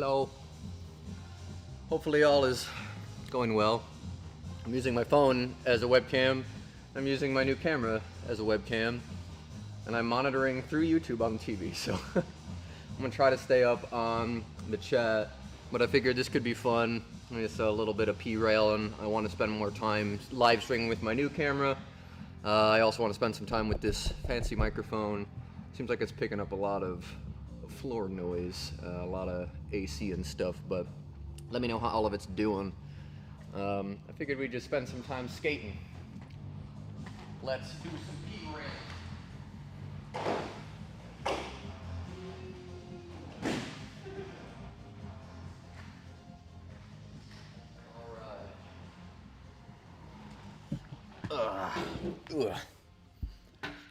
Hello. Hopefully all is going well. I'm using my phone as a webcam. I'm using my new camera as a webcam. And I'm monitoring through YouTube on the TV, so I'm gonna try to stay up on the chat. But I figured this could be fun. It's a little bit of P-rail, and I want to spend more time live streaming with my new camera. I also want to spend some time with this fancy microphone. Seems like it's picking up a lot of floor noise, a lot of AC and stuff, but let me know how all of it's doing. I figured we'd just spend some time skating. Let's do some P-rail.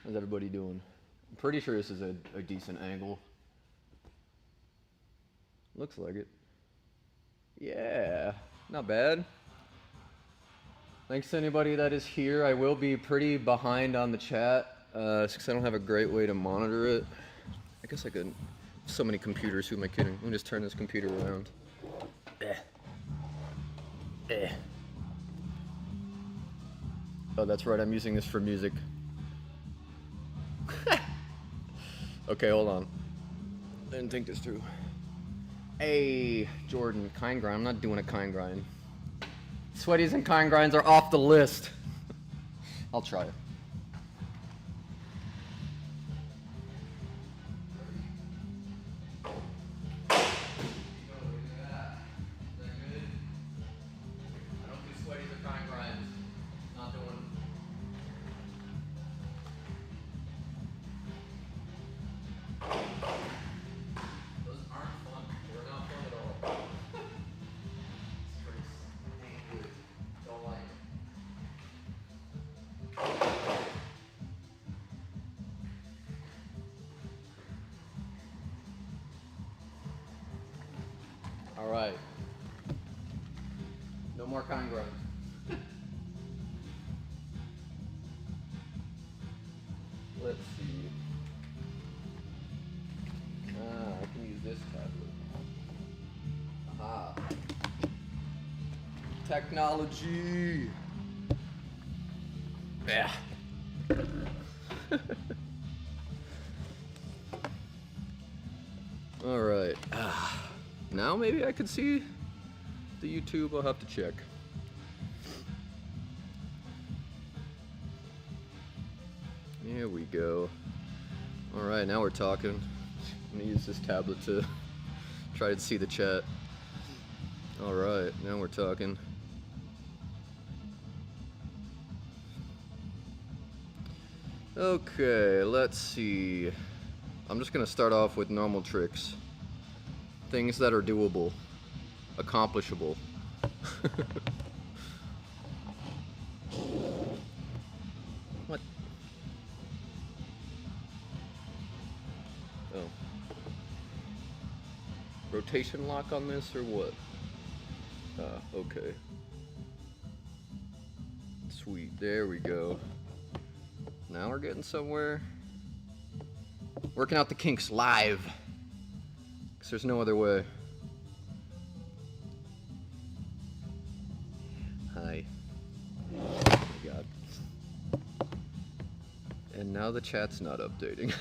How's everybody doing? I'm pretty sure this is a decent angle. Looks like it. Yeah, not bad. Thanks to anybody that is here. I will be pretty behind on the chat because I don't have a great way to monitor it. I guess I could. So many computers, who am I kidding? Let me just turn this computer around. Oh, that's right, I'm using this for music. Okay, hold on. I didn't think this through. Hey, Jordan, kind grind. I'm not doing a kind grind. Sweaties and kind grinds are off the list. I'll try it. All right. No more kind grind. Let's see. I can use this tablet. Aha. Technology. Yeah. All right. Now maybe I could see the YouTube. I'll have to check. Here we go. All right, now we're talking. I'm gonna use this tablet to try to see the chat. All right, now we're talking. Okay, let's see. I'm just gonna start off with normal tricks. Things that are doable, accomplishable. What? Oh. Rotation lock on this or what? Okay. Sweet, there we go. Now we're getting somewhere. Working out the kinks live. There's no other way. Hi. Oh my god. And now the chat's not updating.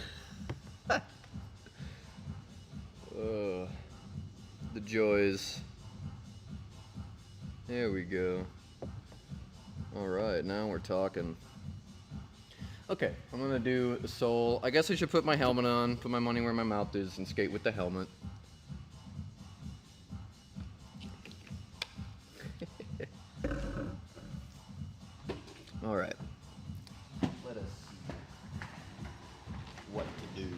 The joys. There we go. Alright, now we're talking. Okay, I'm gonna do the soul. I guess I should put my helmet on, put my money where my mouth is, and skate with the helmet. All right. Let us see what to do.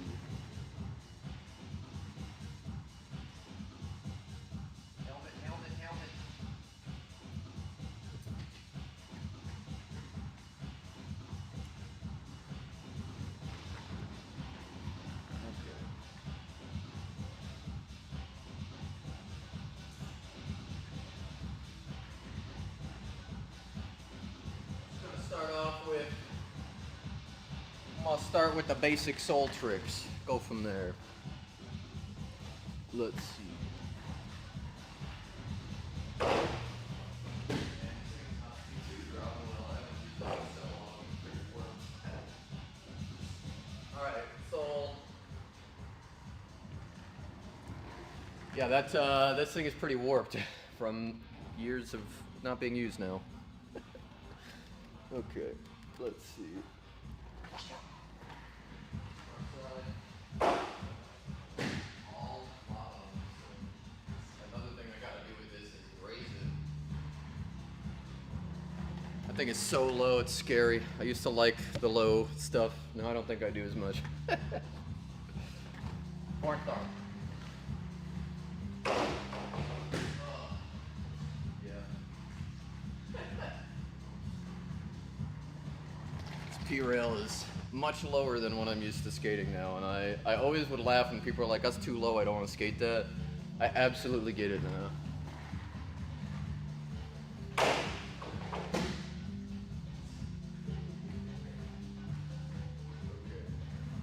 Helmet, helmet, helmet. Okay. I'll start with the basic soul tricks. Go from there. Let's see. Alright, so yeah, this thing is pretty warped from years of not being used now. Okay, let's see. Another thing I gotta do with this is raise it. I think it's so low, it's scary. I used to like the low stuff. Now I don't think I do as much. Porn star. P-rail is much lower than what I'm used to skating now, and I always would laugh when people are like, that's too low, I don't want to skate that. I absolutely get it now.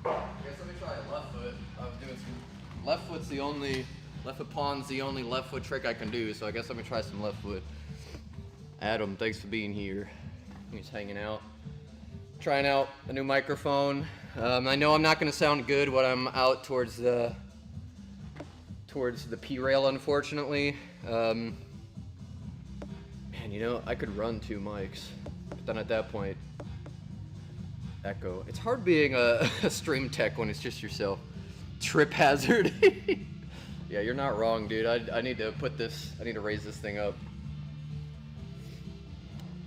I guess let me try a left foot. I was doing some left foot's the only left foot pawn's the only left foot trick I can do, so I guess let me try some left foot. Adam, thanks for being here. He's hanging out. Trying out a new microphone. I know I'm not going to sound good when I'm out towards the P-rail, unfortunately. Man, you know, I could run 2 mics, but then at that point, echo. It's hard being a stream tech when it's just yourself. Trip hazard. Yeah, you're not wrong, dude. I need to I need to raise this thing up.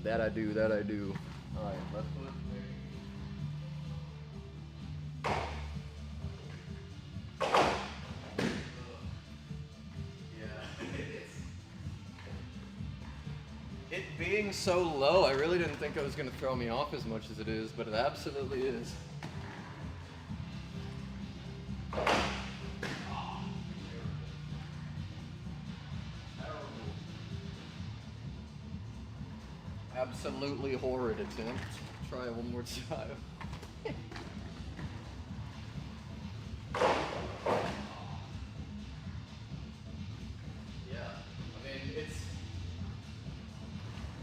That I do. All right, left foot. It being so low, I really didn't think it was going to throw me off as much as it is, but it absolutely is. Absolutely horrid attempt. Try it one more time.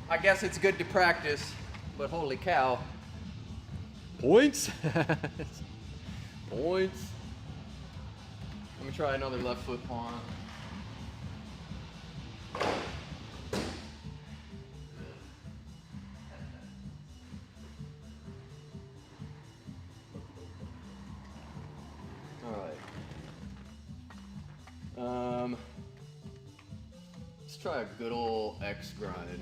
I guess it's good to practice, but holy cow. Points? Points. Let me try another left foot pawn. Alright. Let's try a good old X grind.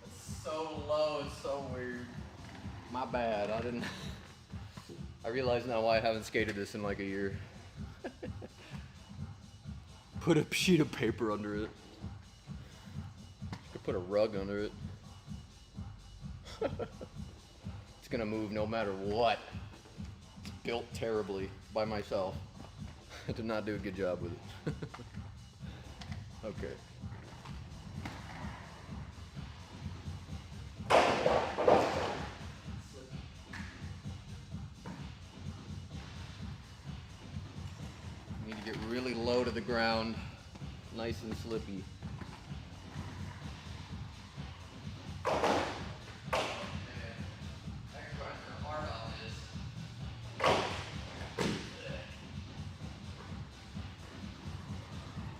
It's so weird. My bad. I realize now why I haven't skated this in like a year. Put a sheet of paper under it. Could put a rug under it. It's gonna move no matter what. It's built terribly by myself. I did not do a good job with it. Okay. Need to get really low to the ground, nice and slippy.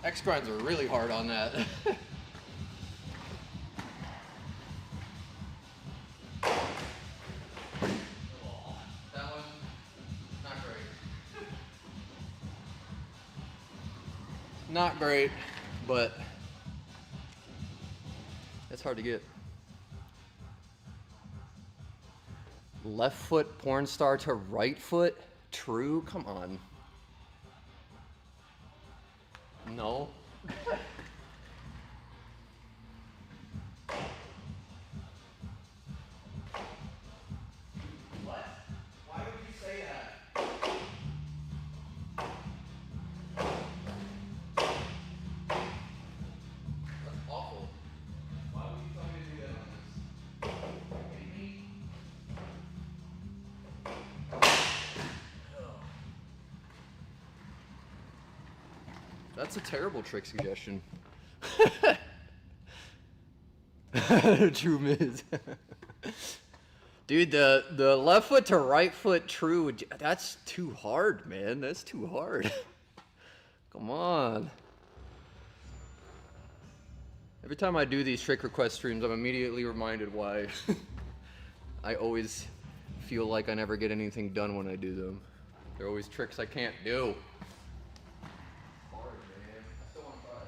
X grinds are really hard on that. Not great, but it's hard to get. Left foot porn star to right foot? True? Come on. No. What? Why would you say that? That's awful. Why would you tell me to do that on this? Are you kidding me? That's a terrible trick suggestion. True miss. Dude, the left foot to right foot true, that's too hard, man. That's too hard. Come on. Every time I do these trick request streams, I'm immediately reminded why I always feel like I never get anything done when I do them. They're always tricks I can't do. Hard, man. I still want to try it.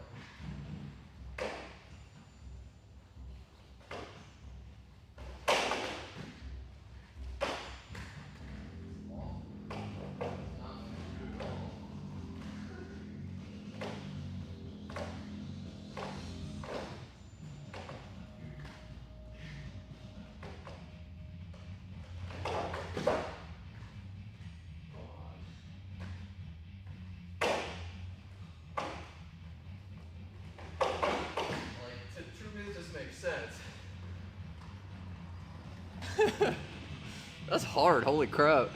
That's hard, holy crap.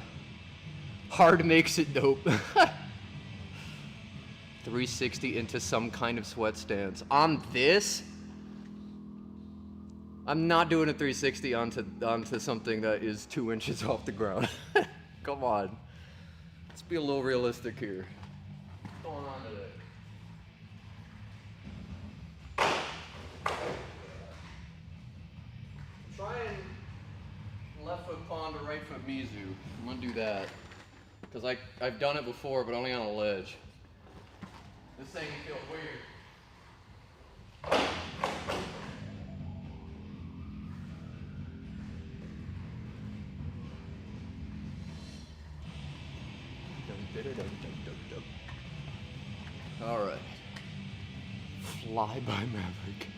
Hard makes it dope. 360 into some kind of sweat stance. On this? I'm not doing a 360 onto something that is 2 inches off the ground. Come on. Let's be a little realistic here. What's going on today? Try and left foot pawn to right foot Mizu. I'm gonna do that. Because I've done it before, but only on a ledge. This thing feels weird. Alright. Fly by Maverick.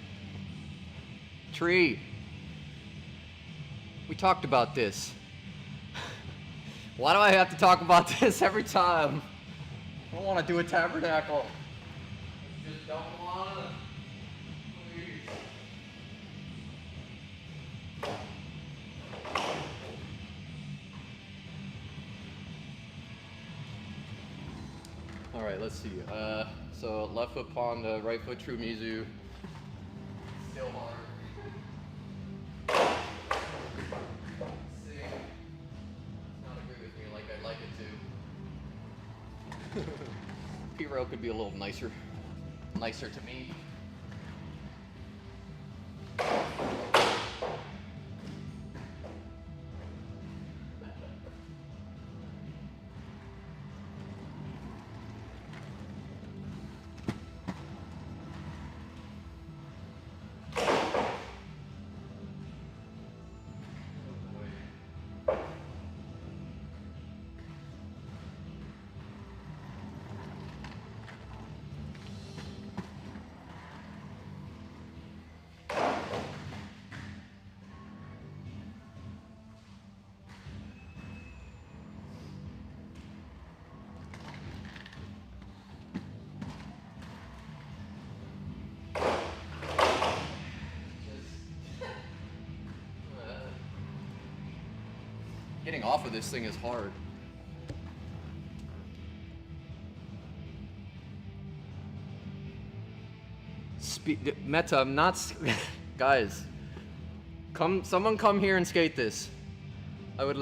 Tree. We talked about this. Why do I have to talk about this every time? I don't want to do a tabernacle. I just don't want to. Please. Alright, let's see. So left foot pawn to right foot true Mizu. Still hard. P-rail could be a little nicer to me. Getting off of this thing is hard. Meta, I'm not... Guys, someone come here and skate this. I would...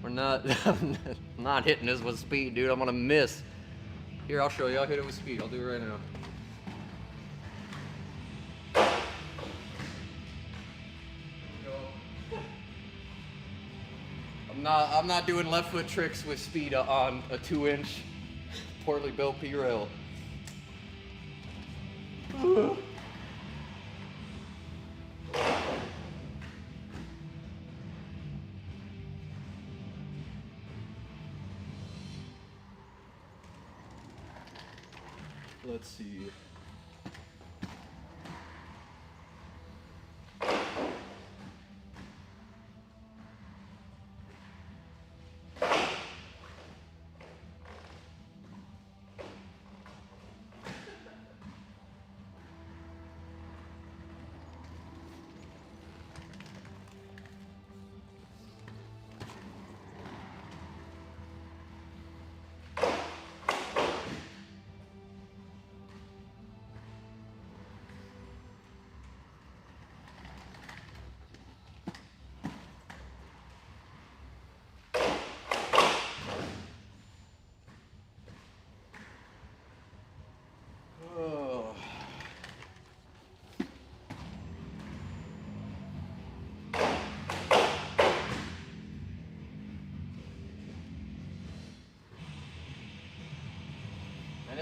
We're not... I'm not hitting this with speed, dude. I'm gonna miss. Here, I'll show you. I'll hit it with speed. I'll do it right now. I'm not doing left foot tricks with speed on a 2-inch poorly built P-rail. Let's see.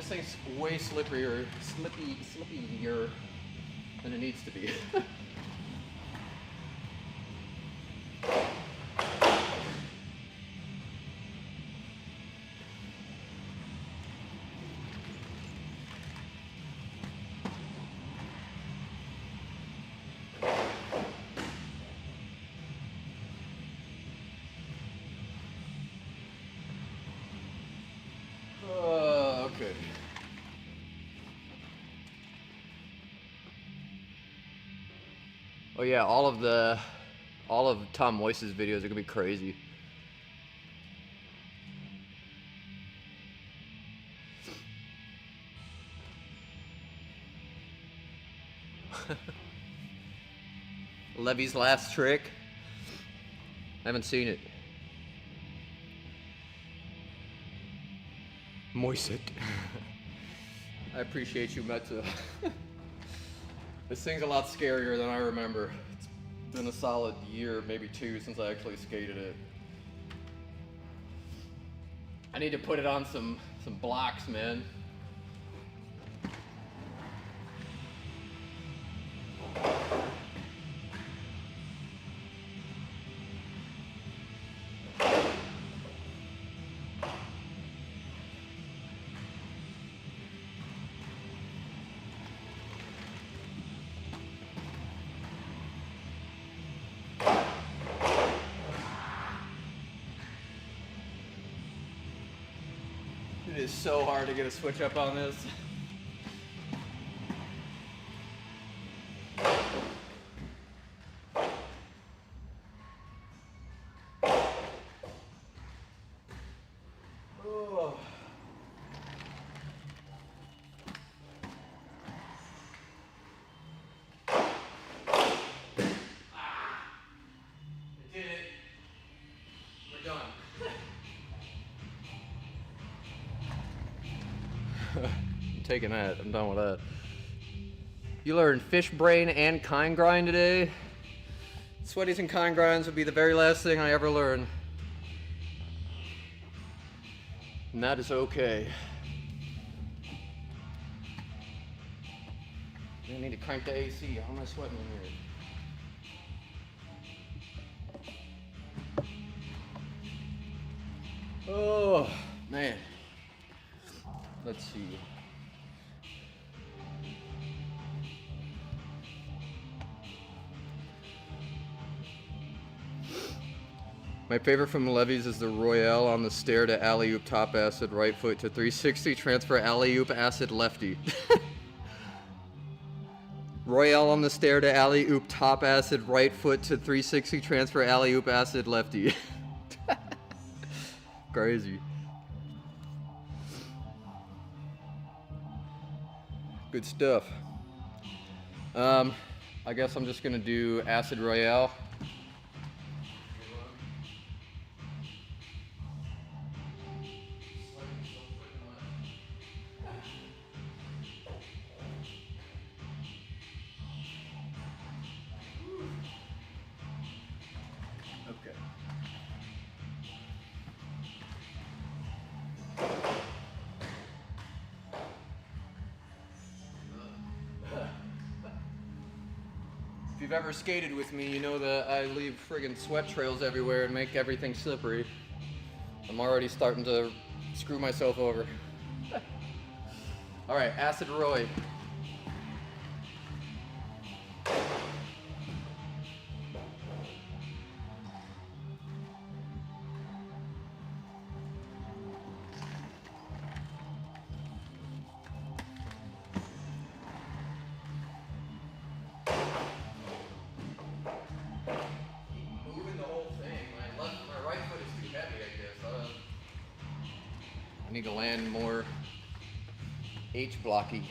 this thing's way slippier than it needs to be. Okay. Oh yeah, all of Tom Moise's videos are gonna be crazy. Levy's last trick. I haven't seen it. Moist it. I appreciate you, Meta. This thing's a lot scarier than I remember. It's been a solid year, maybe 2, since I actually skated it. I need to put it on some blocks, man. It is so hard to get a switch up on this. Oh. I did it. We're done. I'm taking that. I'm done with that. You learned fish brain and kind grind today. Sweaties and kind grinds would be the very last thing I ever learn. And that is okay. I need to crank the AC. How am I sweating in here? Oh, man. Let's see. My favorite from Levy's is the Royale on the stair to alley-oop top acid right foot to 360 transfer alley-oop acid lefty. Royale on the stair to alley-oop top acid right foot to 360 transfer alley-oop acid lefty. Crazy. Good stuff. I guess I'm just gonna do acid Royale. Okay. If you've ever skated with me, you know that I leave friggin' sweat trails everywhere and make everything slippery. I'm already starting to screw myself over. All right, Acid Roy. I need to land more H-blocky.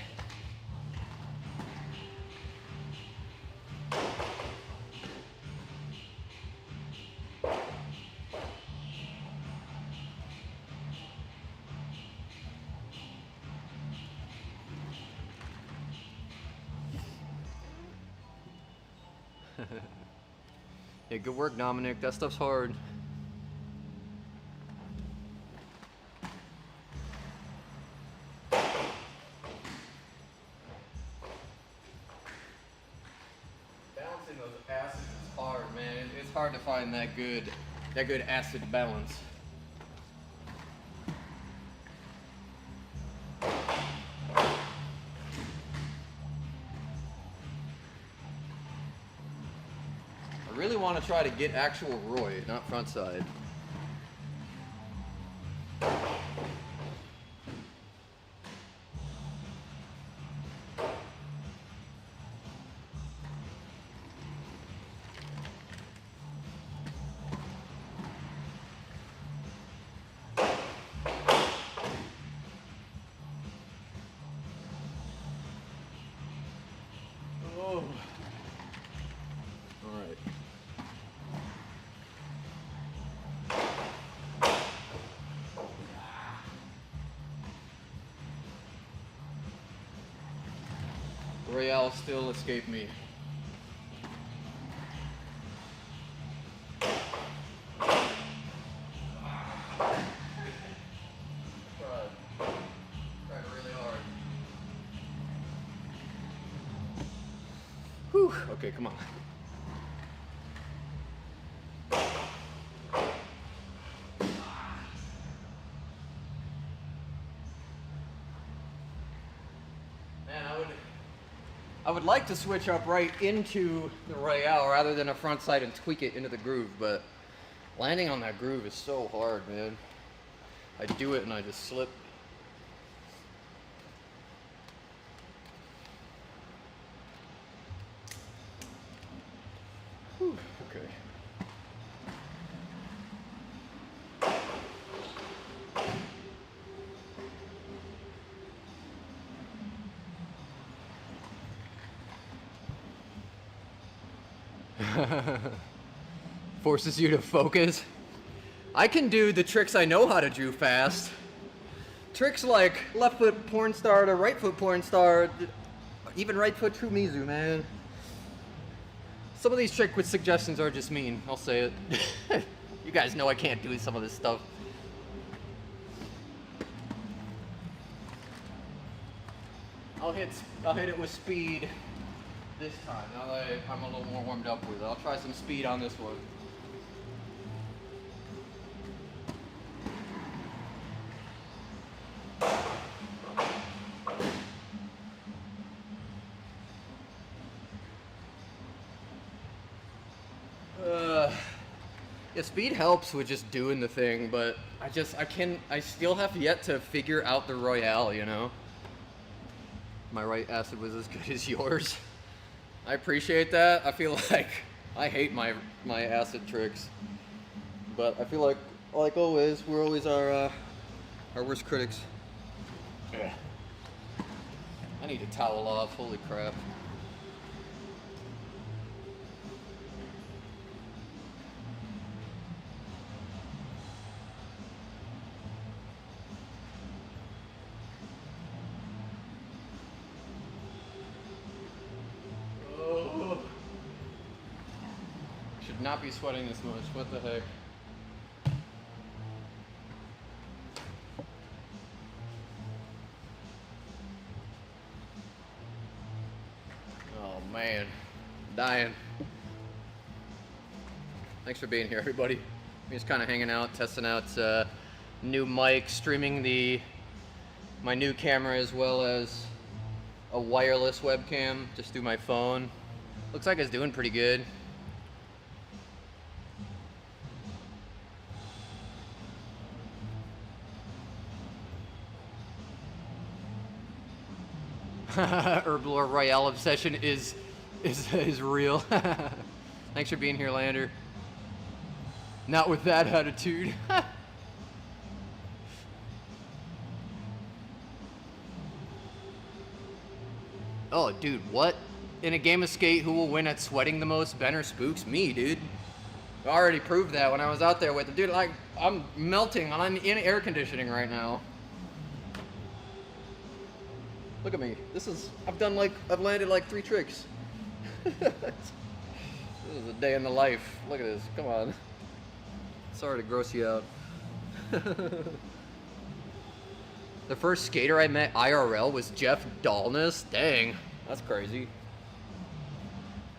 Yeah, good work, Dominic. That stuff's hard. hard to find that good acid balance. I really want to try to get actual Roy, not front side. Oh. All right. Royale still escaped me. Tried really hard. Whew. Okay, come on. Man, I would like to switch up right into the Royale rather than a front side and tweak it into the groove, but landing on that groove is so hard, man. I do it and I just slip. Whew, okay. Forces you to focus. I can do the tricks I know how to do fast. Tricks like left foot porn star to right foot porn star, even right foot true Mizu, man. Some of these trick with suggestions are just mean, I'll say it. You guys know I can't do some of this stuff. I'll hit it with speed this time, now that I'm a little more warmed up with it. I'll try some speed on this one. Yeah, speed helps with just doing the thing, but I still have yet to figure out the Royale, you know? My right acid was as good as yours. I appreciate that. I feel like I hate my acid tricks, but I feel like always, we're always our worst critics. Yeah. I need to towel off, holy crap. Not be sweating this much. What the heck? Oh man, I'm dying. Thanks for being here, everybody. I'm just kind of hanging out, testing out new mic, streaming my new camera as well as a wireless webcam just through my phone. Looks like it's doing pretty good. Herblore Royale obsession is real. Thanks for being here, Lander. Not with that attitude. Oh, dude, what? In a game of skate, who will win at sweating the most? Ben or Spooks? Me, dude. I already proved that when I was out there with the dude. Like, I'm melting. I'm in air conditioning right now. Look at me. I've landed like 3 tricks. This is a day in the life. Look at this. Come on. Sorry to gross you out. The first skater I met IRL was Jeff Dahlness. Dang, that's crazy.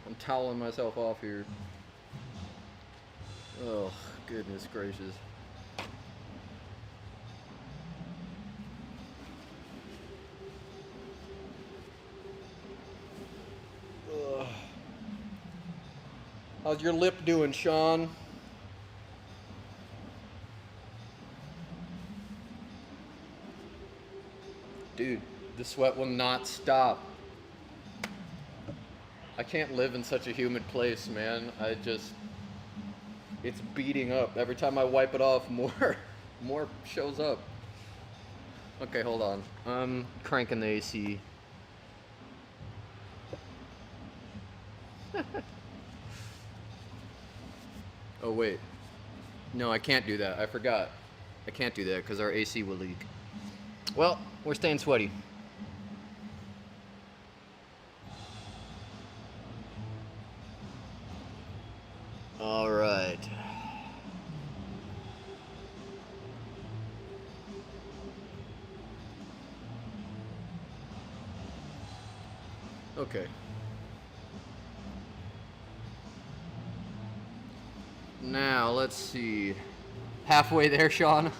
I'm toweling myself off here. Oh, goodness gracious. Ugh. How's your lip doing, Sean? Dude, the sweat will not stop. I can't live in such a humid place, man. It's beating up. Every time I wipe it off, more shows up. Okay, hold on. I'm cranking the AC. Oh, wait. No, I can't do that. I forgot. I can't do that because our AC will leak. Well, we're staying sweaty. All right. Okay. Now, let's see. Halfway there, Sean.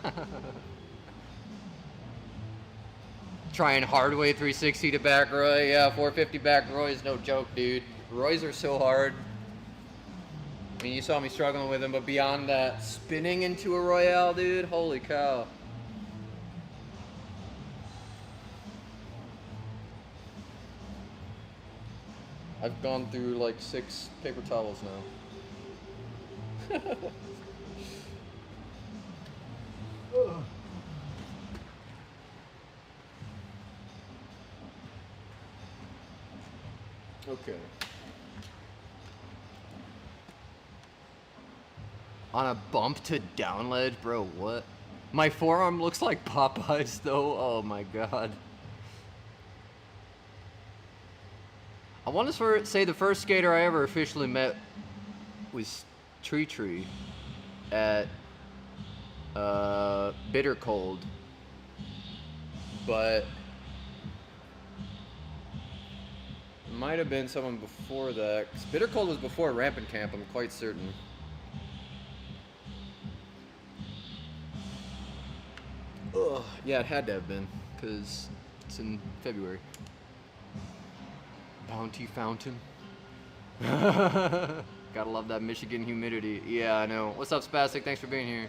Trying hardway 360 to back Roy. Yeah, 450 back Roy is no joke, dude. Roys are so hard. I mean, you saw me struggling with him, but beyond that, spinning into a Royale, dude, holy cow. I've gone through like 6 paper towels now. Okay. On a bump to down ledge, bro, what? My forearm looks like Popeyes, though. Oh my god. I want to say the first skater I ever officially met was Tree at Bitter Cold. But it might have been someone before that. 'Cause Bitter Cold was before Rampant Camp, I'm quite certain. Ugh, yeah, it had to have been, because it's in February. Bounty Fountain. Gotta love that Michigan humidity. Yeah, I know. What's up, Spastic? Thanks for being here.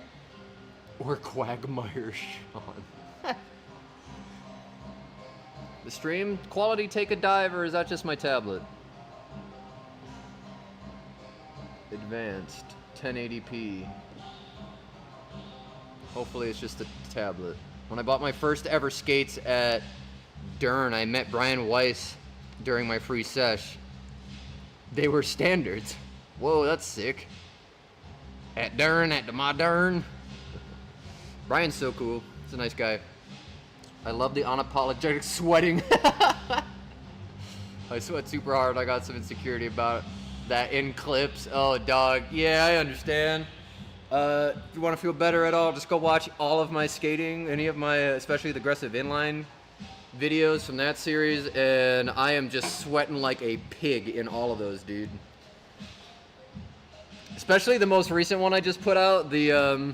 Or Quagmire Sean. The stream quality take a dive, or is that just my tablet? Advanced 1080p. Hopefully it's just a tablet. When I bought my first ever skates at Dern, I met Brian Weiss during my free sesh. They were standards. Whoa, that's sick. At Dern, at my Dern. Brian's so cool. He's a nice guy. I love the unapologetic sweating. I sweat super hard. I got some insecurity about that in clips. Oh, dog. Yeah, I understand. If you want to feel better at all, just go watch all of my skating, any of my, especially the aggressive inline videos from that series, and I am just sweating like a pig in all of those, dude. Especially the most recent one I just put out, the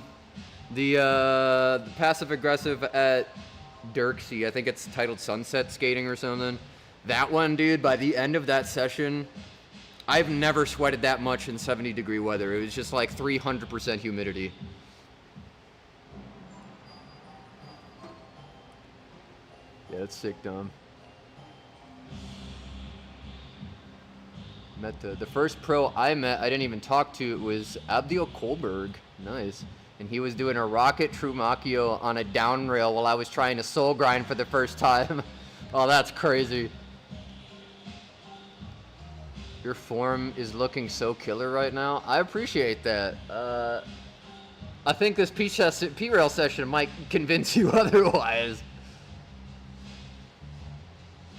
passive aggressive at Dirksey. I think it's titled Sunset Skating or something. That one, dude, by the end of that session, I've never sweated that much in 70-degree weather. It was just like 300% humidity. Yeah, it's sick, Dom. Met the first pro I met, I didn't even talk to, it was Abdiel Kohlberg. Nice. And he was doing a rocket Trumakio on a down rail while I was trying to soul grind for the first time. Oh, that's crazy. Your form is looking so killer right now. I appreciate that. I think this P-Rail session might convince you otherwise.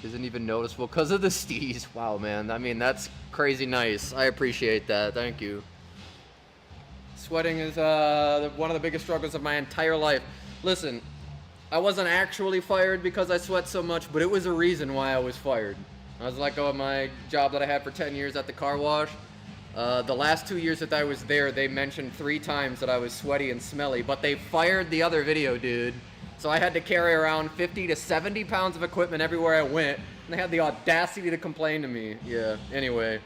Isn't even noticeable because of the steez. Wow, man. I mean, that's crazy nice. I appreciate that. Thank you. Sweating is one of the biggest struggles of my entire life. Listen, I wasn't actually fired because I sweat so much, but it was a reason why I was fired. I was let go of my job that I had for 10 years at the car wash, The last 2 years that I was there, they mentioned 3 times that I was sweaty and smelly, but they fired the other video dude. So I had to carry around 50 to 70 pounds of equipment everywhere I went, and they had the audacity to complain to me. Yeah, anyway.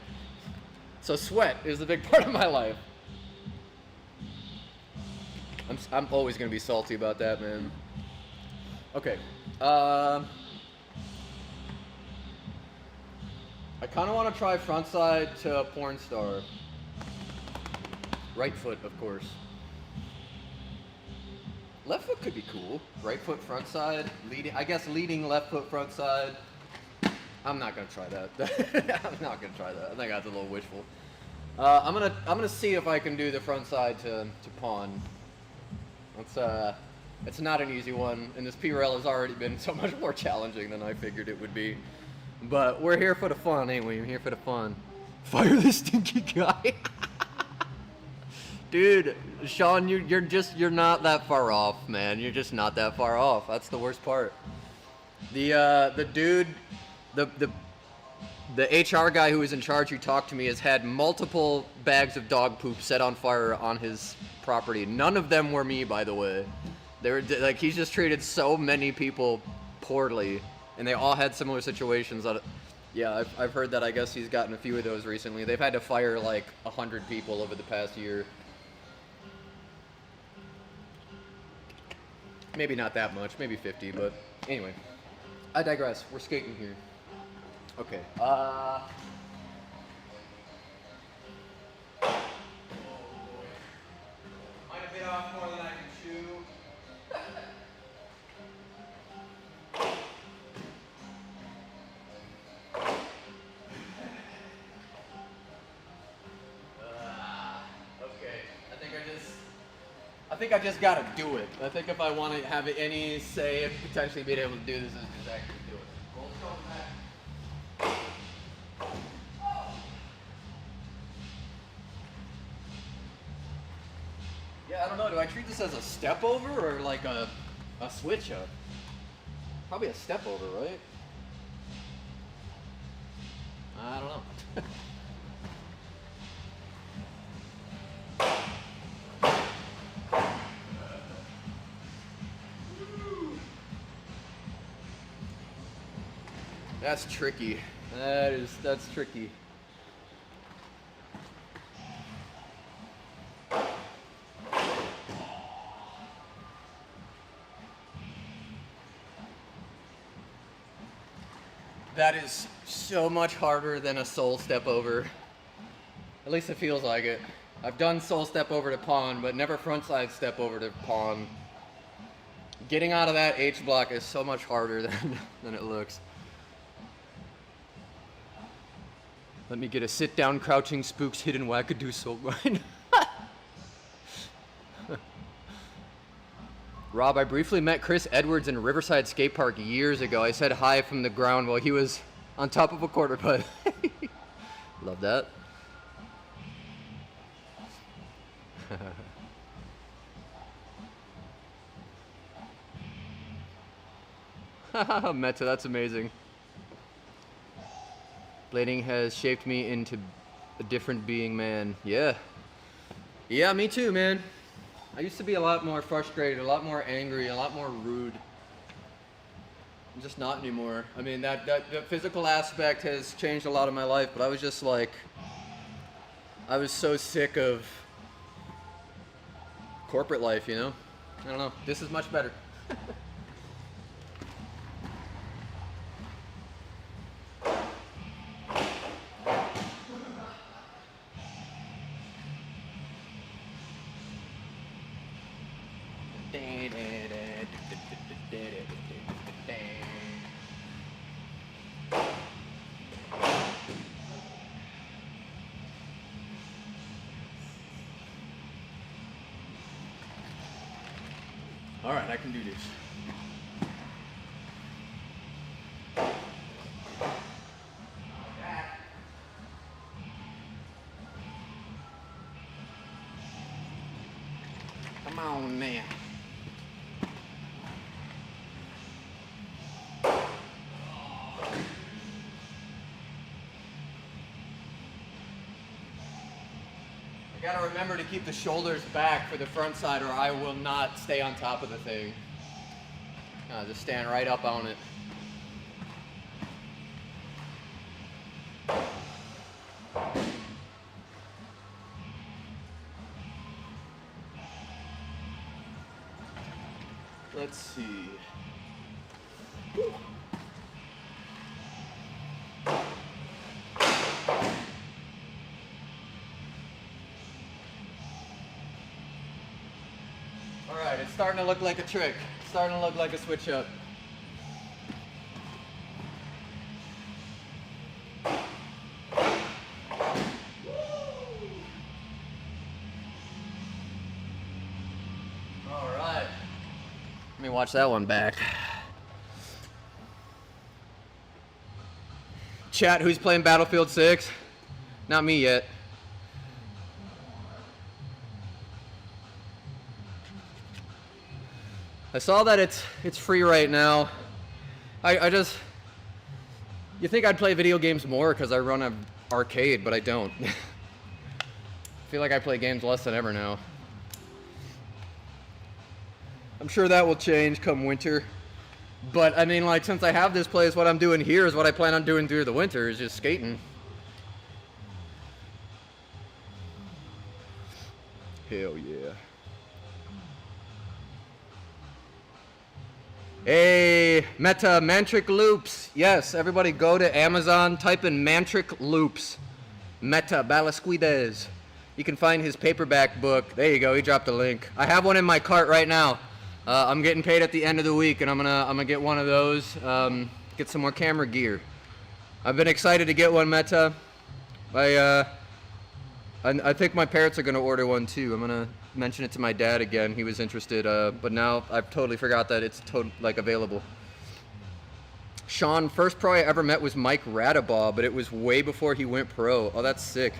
So sweat is a big part of my life. I'm always going to be salty about that, man. Okay. I kind of want to try frontside to a porn star. Right foot, of course. Left foot could be cool. Right foot frontside, leading left foot frontside. I'm not gonna try that. I'm not gonna try that. I think that's a little wishful. I'm gonna see if I can do the frontside to pawn. It's not an easy one, and this PRL has already been so much more challenging than I figured it would be. But we're here for the fun, ain't we? We're here for the fun. Fire this stinky guy. Dude, Sean, you're not that far off, man. You're just not that far off. That's the worst part. The dude, the HR guy who was in charge who talked to me has had multiple bags of dog poop set on fire on his property. None of them were me, by the way. They were like, he's just treated so many people poorly, and they all had similar situations. Yeah, I've heard that. I guess he's gotten a few of those recently. They've had to fire like 100 people over the past year. Maybe not that much, maybe 50, but anyway. I digress. We're skating here. Okay. Might have bit off more than I can chew. Okay. I think I just gotta do it. I think if I want to have any say of potentially being able to do this, is just actually do it. Well, let's go back. Yeah, I don't know. Do I treat this as a step over or like a switch up? Probably a step over, right? I don't know. That's tricky. That's tricky. That is so much harder than a soul step over. At least it feels like it. I've done soul step over to pawn, but never frontside step over to pawn. Getting out of that H block is so much harder than it looks. Let me get a sit-down, crouching spooks, hidden wackadoo soul grind. Rob, I briefly met Chris Edwards in Riverside Skate Park years ago. I said hi from the ground while he was on top of a quarter putt. Love that. Meta, that's amazing. Blading has shaped me into a different being, man. Yeah. Yeah, me too, man. I used to be a lot more frustrated, a lot more angry, a lot more rude. I'm just not anymore. I mean, the physical aspect has changed a lot of my life, but I was just like, I was so sick of corporate life, you know? I don't know. This is much better. All right, I can do this. Come on now. Gotta remember to keep the shoulders back for the front side or I will not stay on top of the thing. Just stand right up on it. Let's see. Whew. All right, it's starting to look like a trick. It's starting to look like a switch up. All right. Let me watch that one back. Chat, who's playing Battlefield 6? Not me yet. I saw that it's free right now. I just, you think I'd play video games more because I run an arcade, but I don't. I feel like I play games less than ever now. I'm sure that will change come winter. But I mean, like, since I have this place, what I'm doing here is what I plan on doing through the winter, is just skating. Hell yeah. Hey, Meta, Mantric Loops. Yes, everybody go to Amazon, type in Mantric Loops. Meta Balasquides. You can find his paperback book. There you go, he dropped the link. I have one in my cart right now. I'm getting paid at the end of the week, and I'm gonna get one of those. Get some more camera gear. I've been excited to get one, Meta. I think my parents are gonna order one too. I'm gonna mention it to my dad again. He was interested, but now I've totally forgot that it's available. Sean, first pro I ever met was Mike Radabaugh, but it was way before he went pro. Oh, that's sick.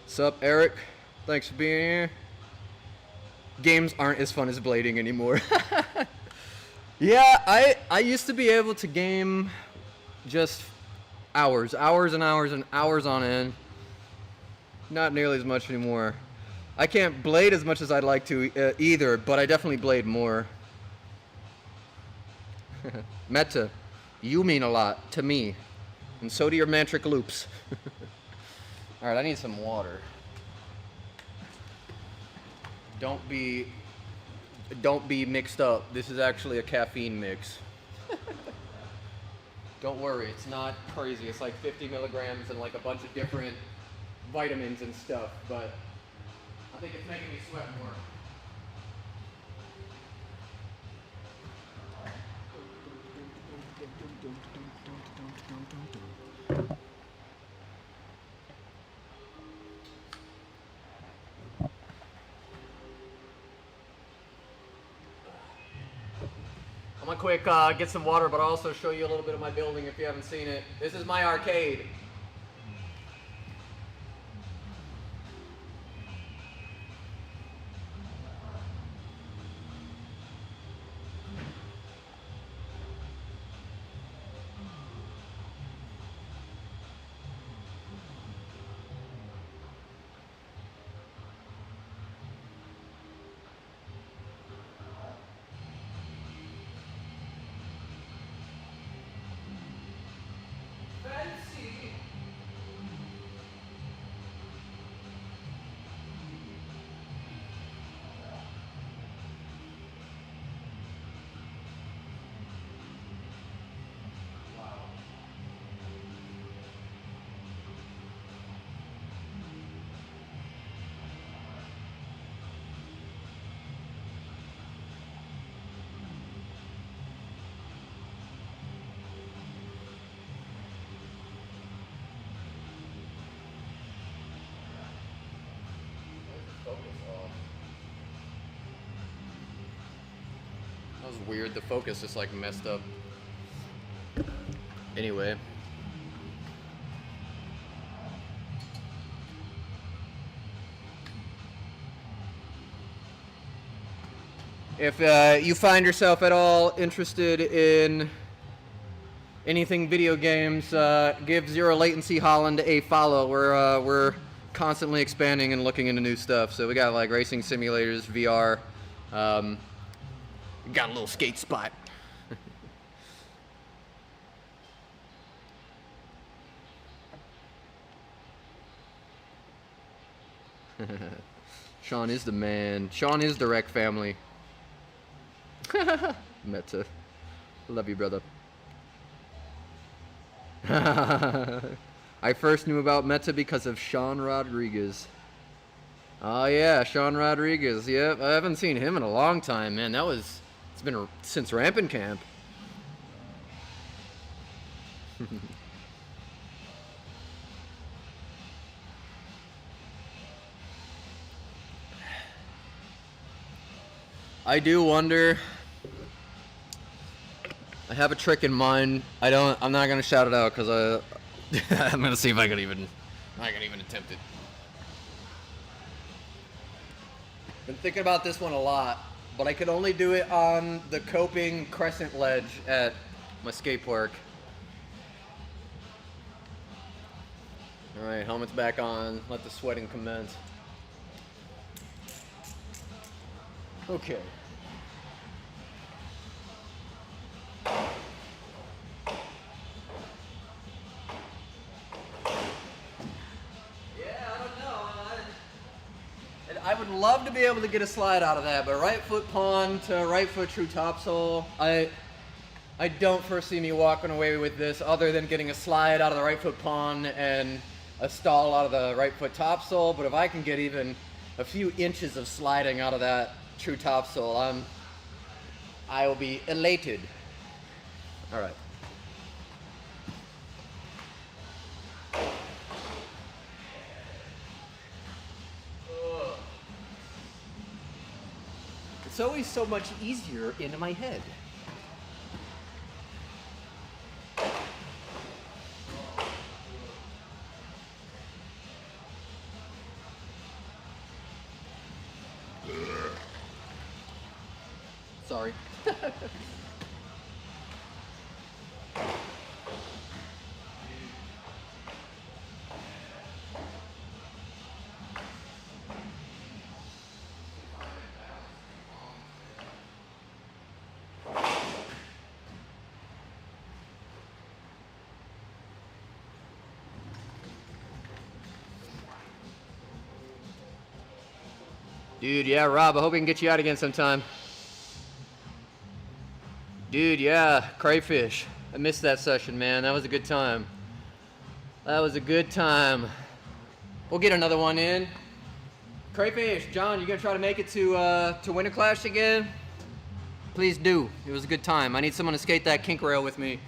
Sup, Eric? Thanks for being here. Games aren't as fun as blading anymore. Yeah, I used to be able to game just hours and hours and hours on end. Not nearly as much anymore. I can't blade as much as I'd like to either, but I definitely blade more. Meta, you mean a lot to me, and so do your Mantric Loops. All right, I need some water. Don't be mixed up. This is actually a caffeine mix. Don't worry, it's not crazy. It's like 50 milligrams and like a bunch of different vitamins and stuff, but I think it's making me sweat more. I'm gonna quick get some water, but I'll also show you a little bit of my building if you haven't seen it. This is my arcade. That was weird. The focus just like messed up. Anyway. If you find yourself at all interested in anything video games, give Zero Latency Holland a follow. We're constantly expanding and looking into new stuff. So we got like racing simulators, VR. Got a little skate spot. Sean is the man. Sean is the Rec family. Meta. Love you, brother. I first knew about Meta because of Sean Rodriguez. Oh yeah, Sean Rodriguez. Yep, I haven't seen him in a long time, man. It's been since Rampant Camp. I do wonder. I have a trick in mind. I'm not gonna shout it out because I'm gonna see if I can even attempt it. Been thinking about this one a lot, but I could only do it on the coping crescent ledge at my skate park. All right, helmet's back on. Let the sweating commence. Okay. I would love to be able to get a slide out of that, but right foot pawn to right foot true topsoul, I don't foresee me walking away with this other than getting a slide out of the right foot pawn and a stall out of the right foot topsoul. But if I can get even a few inches of sliding out of that true topsoul, I will be elated. All right. It's always so much easier in my head. Sorry. Dude, yeah, Rob, I hope we can get you out again sometime. Dude, yeah, crayfish. I missed that session, man. That was a good time. That was a good time. We'll get another one in. Crayfish, John, you gonna try to make it to Winter Clash again? Please do. It was a good time. I need someone to skate that kink rail with me.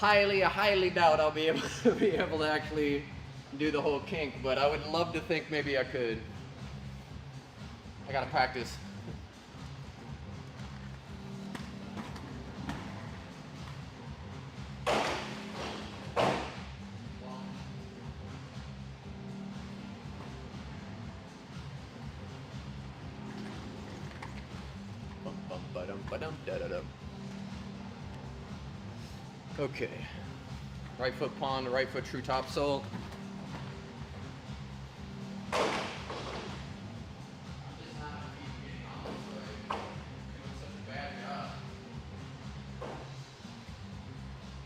I highly doubt I'll be able to actually do the whole kink, but I would love to think maybe I could. I gotta practice. Okay. Right foot pawn to right foot true topsoul.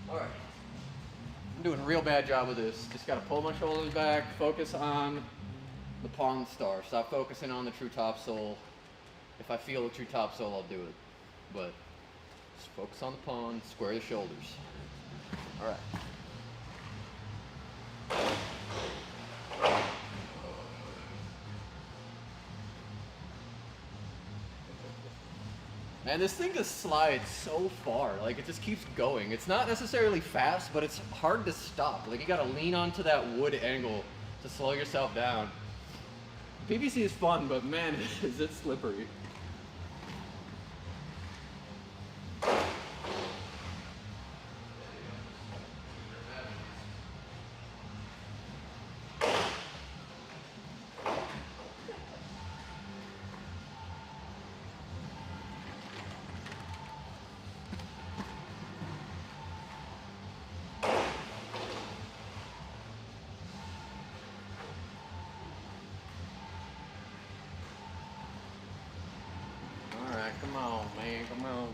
Alright. I'm doing a real bad job with this. Just gotta pull my shoulders back, focus on the pawn star. Stop focusing on the true topsoul. If I feel the true topsoul, I'll do it. But just focus on the pawn, square the shoulders. Alright. Man, this thing just slides so far. Like, it just keeps going. It's not necessarily fast, but it's hard to stop. Like, you gotta lean onto that wood angle to slow yourself down. PVC is fun, but man, is it slippery. Come on, man. Come on.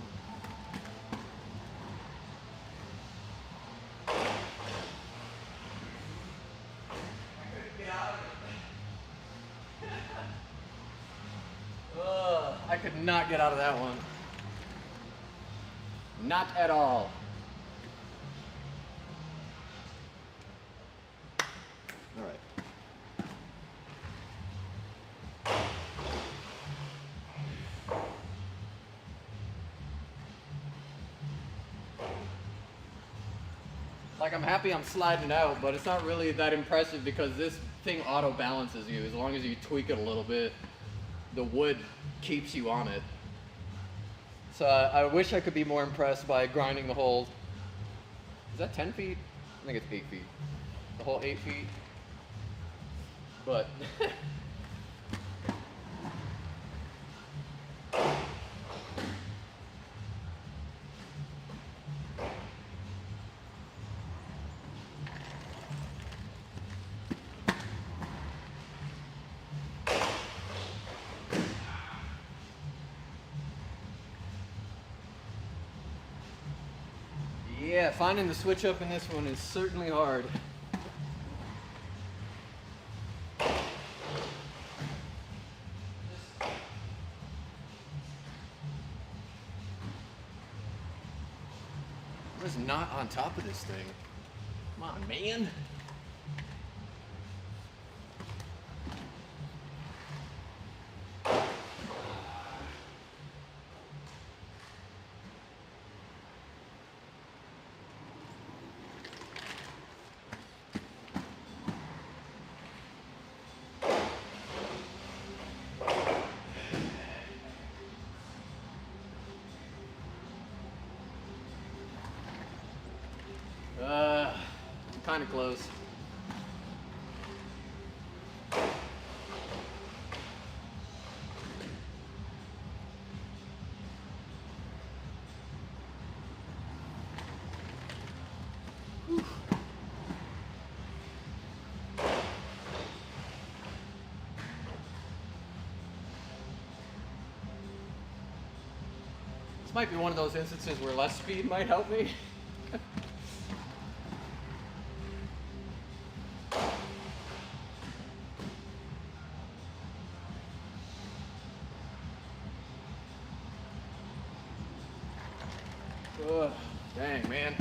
I could not get out of that one. Not at all. All right. Like, I'm happy I'm sliding out, but it's not really that impressive because this thing auto balances you. As long as you tweak it a little bit, the wood keeps you on it. So I wish I could be more impressed by grinding the whole, is that 10 feet? I think it's 8 feet. The whole 8 feet. But yeah, finding the switch up in this one is certainly hard. I was not on top of this thing. Come on, man. Kind of close. This might be one of those instances where less speed might help me. Ugh, dang, man.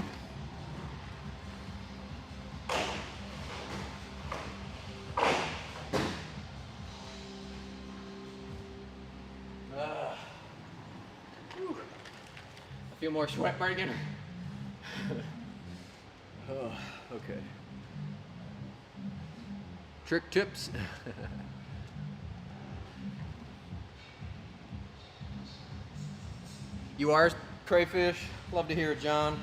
I feel more sweat breaking. Oh, okay. Trick tips. You are crayfish? Love to hear it, John.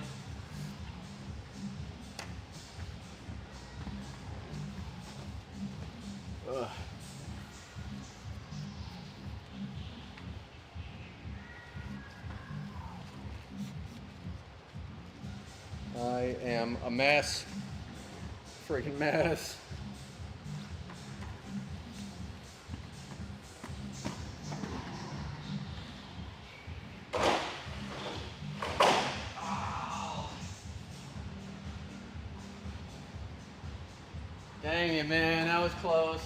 Ugh. I am a mess. Freaking mess. Dang it, man, that was close.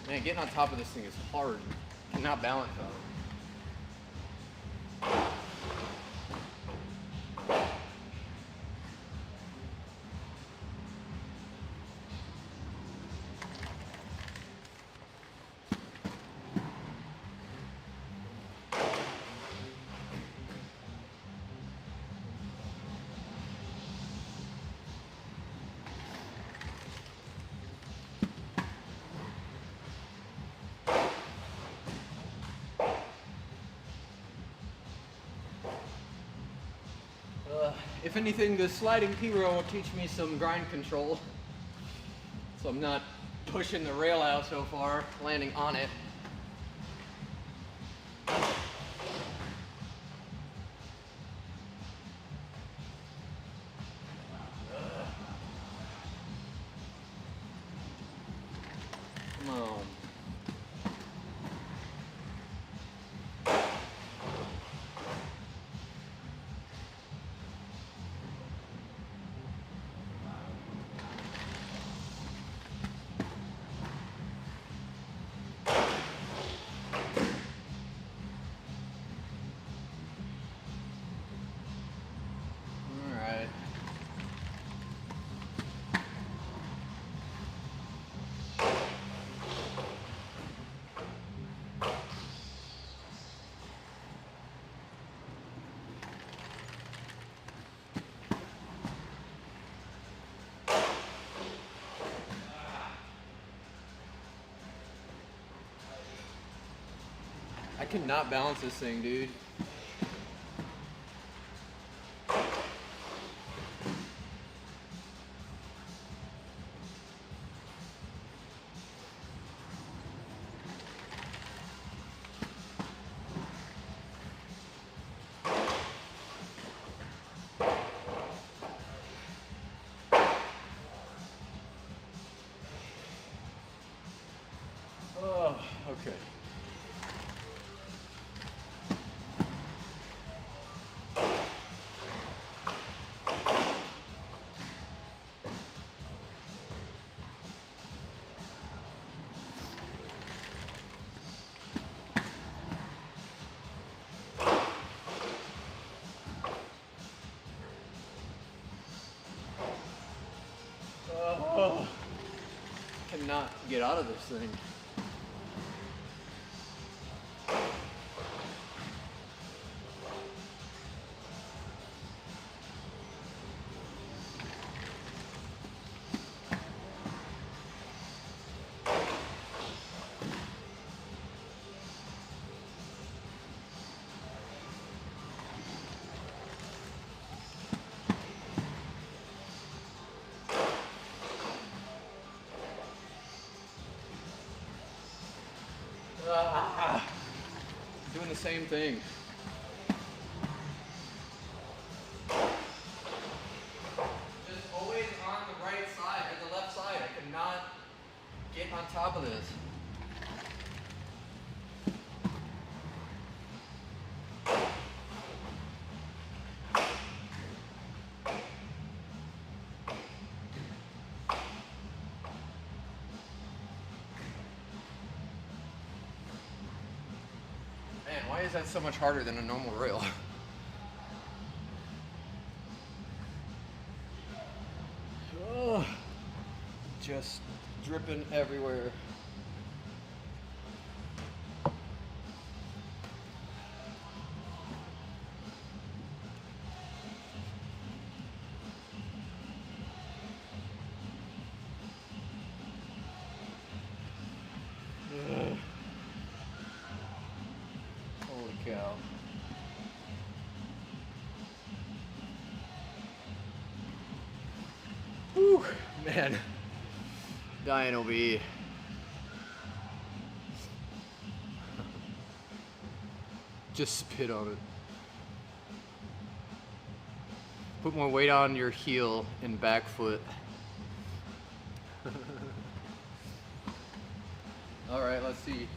Man, getting on top of this thing is hard. Cannot balance on it. If anything, the sliding P-rail will teach me some grind control. So I'm not pushing the rail out so far, landing on it. Come on. I cannot balance this thing, dude. Oh, okay. Oh, cannot get out of this thing. Doing the same thing. Just always on the right side or the left side. I cannot get on top of this. Why is that so much harder than a normal rail? Oh, just dripping everywhere. Cow. Whew, man. Dying over here. Just spit on it. Put more weight on your heel and back foot. All right, let's see.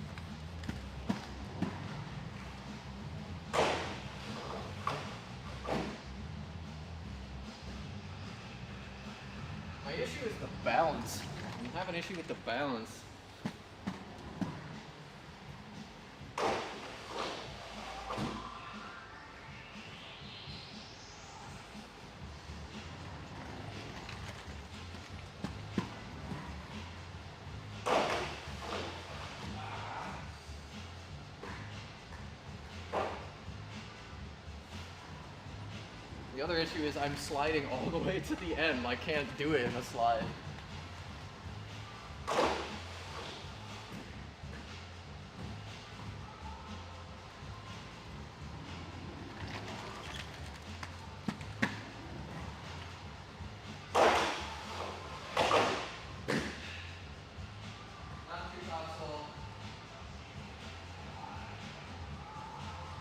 My issue is the balance. I have an issue with the balance. The other issue is I'm sliding all the way to the end. I can't do it in a slide.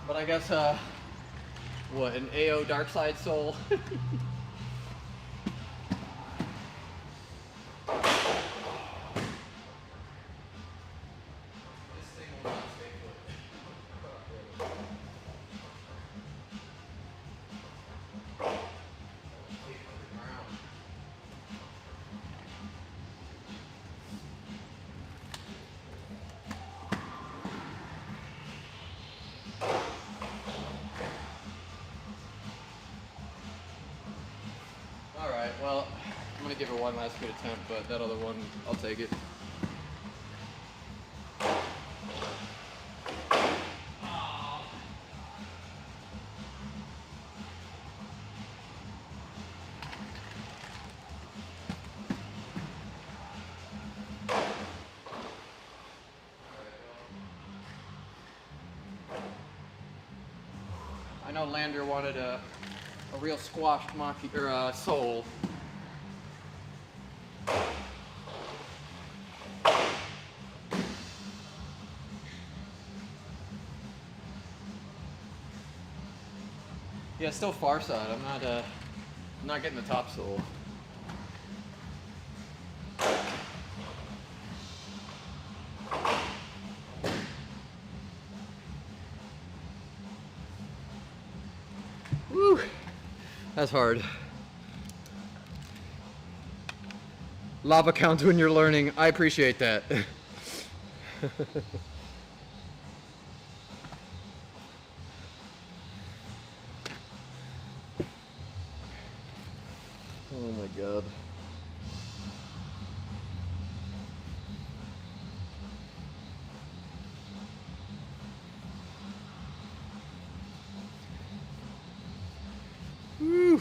But I guess, what, an AO Dark Side Soul? Alright, well, I'm gonna give it one last good attempt, but that other one, I'll take it. I know Lander wanted a real squashed maki or sole. Yeah, still far side. I'm not getting the top sole. Woo! That's hard. Lava counts when you're learning. I appreciate that. Oh my god. Woo!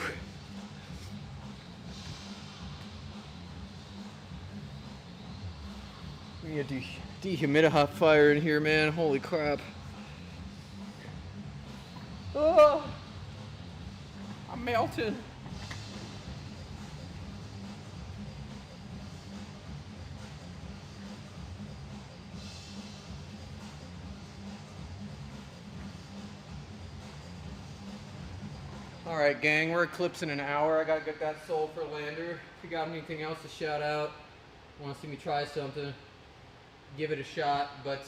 We need a dehumidifier in here, man. Holy crap. Oh! I'm melting. Alright gang, we're eclipsing an hour. I gotta get that sole for Lander. If you got anything else to shout out, want to see me try something, give it a shot, but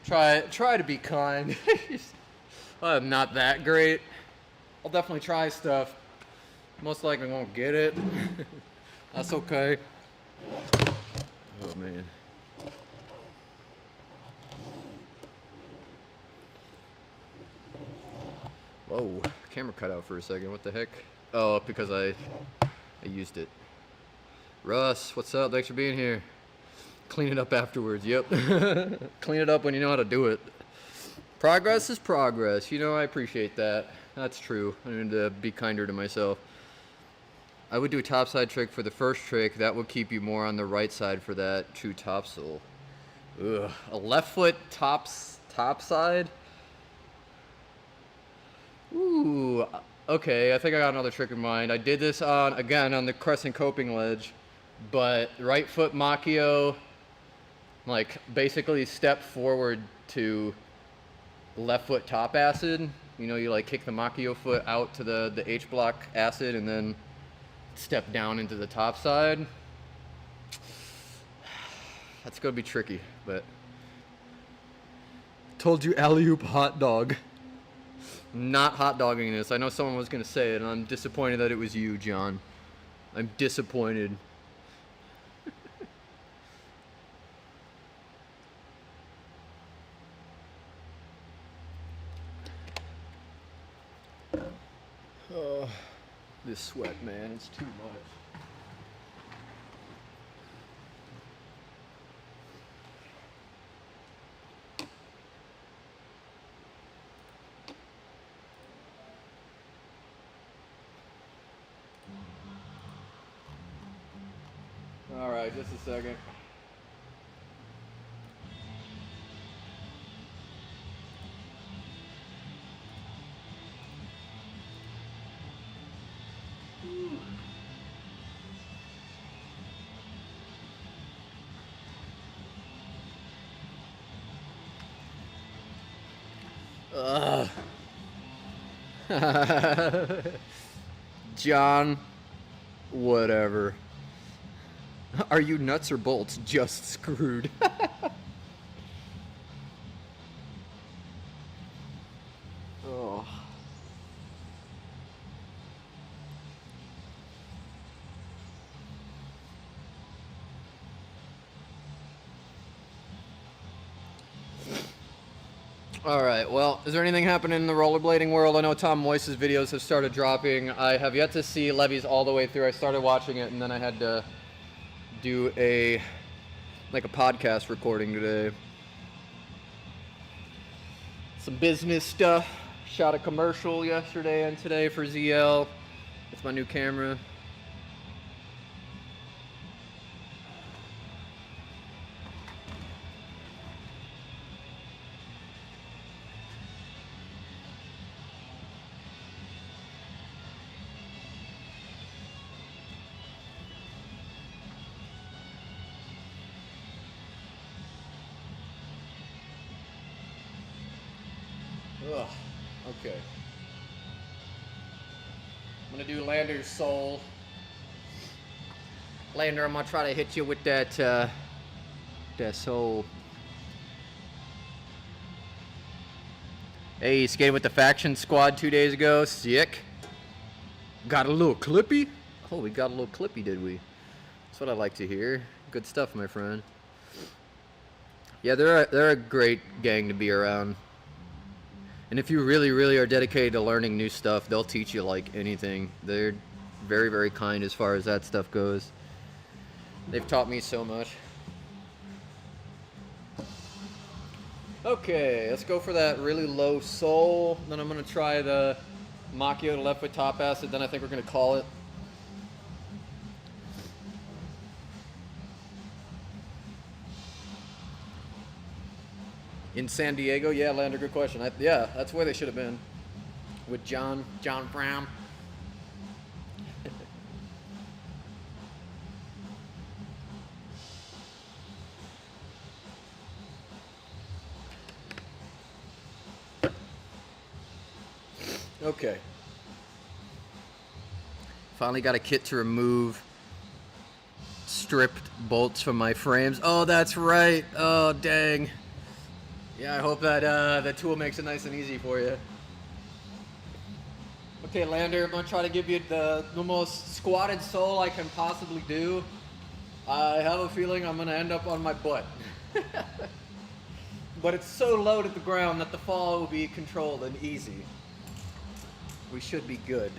try to be kind. I'm not that great. I'll definitely try stuff. Most likely won't get it. That's okay. Oh man. Whoa, camera cut out for a second. What the heck? Oh, because I used it. Russ, what's up? Thanks for being here. Clean it up afterwards. Yep. Clean it up when you know how to do it. Progress is progress. You know, I appreciate that. That's true. I need to be kinder to myself. I would do a topside trick for the first trick. That would keep you more on the right side for that true topsole. Ugh. A left foot topside? Ooh, okay, I think I got another trick in mind. I did this again on the crescent coping ledge, but right foot Macchio, like basically step forward to left foot top acid. You know, you like kick the Macchio foot out to the H block acid and then step down into the top side. That's gonna be tricky, but told you alley-oop hot dog. Not hot dogging this. I know someone was going to say it, and I'm disappointed that it was you, John. I'm disappointed. Oh, this sweat, man, it's too much. All right, just a second. Ugh. John, whatever. Are you nuts or bolts? Just screwed. Oh. Alright, well, is there anything happening in the rollerblading world? I know Tom Moise's videos have started dropping. I have yet to see Levy's all the way through. I started watching it and then I had to do a podcast recording today. Some business stuff. Shot a commercial yesterday and today for ZL. It's my new camera. Ugh, okay. I'm gonna do Lander's soul. Lander, I'm gonna try to hit you with that soul. Hey, skated with the faction squad 2 days ago. Sick. Got a little clippy? Oh, we got a little clippy, did we? That's what I like to hear. Good stuff, my friend. Yeah, they're a great gang to be around. And if you really, really are dedicated to learning new stuff, they'll teach you like anything. They're very, very kind as far as that stuff goes. They've taught me so much. Okay, let's go for that really low soul. Then I'm going to try the Macchio to left foot top acid. Then I think we're going to call it. In San Diego? Yeah, Lander, good question. Yeah, that's where they should have been. With John Brown. Okay. Finally got a kit to remove stripped bolts from my frames. Oh, that's right. Oh, dang. Yeah, I hope that the tool makes it nice and easy for you. Okay, Lander, I'm going to try to give you the most squatted soul I can possibly do. I have a feeling I'm going to end up on my butt. But it's so low to the ground that the fall will be controlled and easy. We should be good.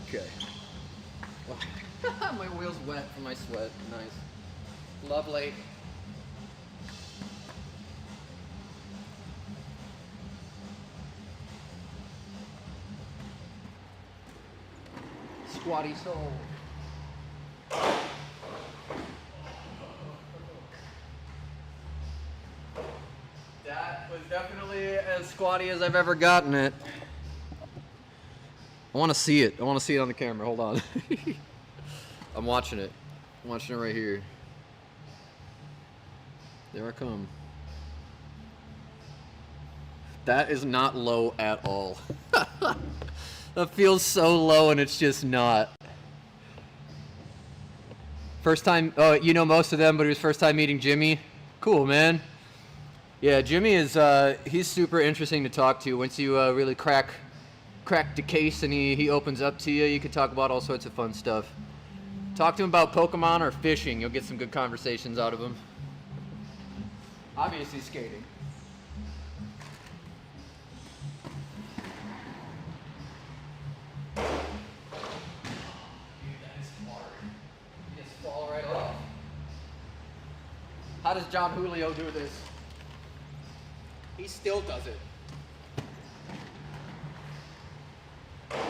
Okay. My wheel's wet from my sweat. Nice. Lovely. Squatty soul. That was definitely as squatty as I've ever gotten it. I want to see it. I want to see it on the camera. Hold on. I'm watching it. I'm watching it right here. There I come. That is not low at all. That feels so low and it's just not. First time, oh, you know most of them, but it was first time meeting Jimmy. Cool, man. Yeah, Jimmy is, he's super interesting to talk to. Once you really crack the case and he opens up to you, you can talk about all sorts of fun stuff. Talk to him about Pokemon or fishing. You'll get some good conversations out of him. Obviously skating. How does John Julio do this? He still does it. Just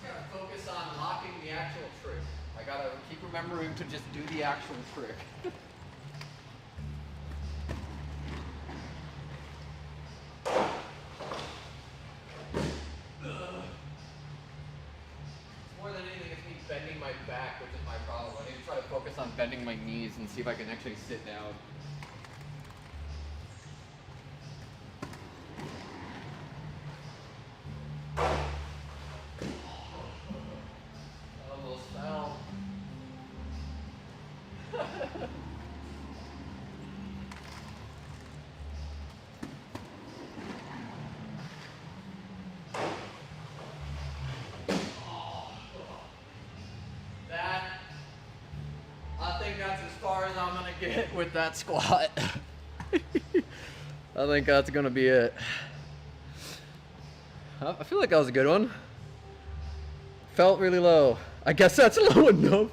gotta focus on locking the actual trick. I gotta keep remembering to just do the actual trick. Bending my back, which is my problem. I need to try to focus on bending my knees and see if I can actually sit down. far as I'm gonna get with that squat. I think that's gonna be it. I feel like that was a good one. Felt really low. I guess that's low enough.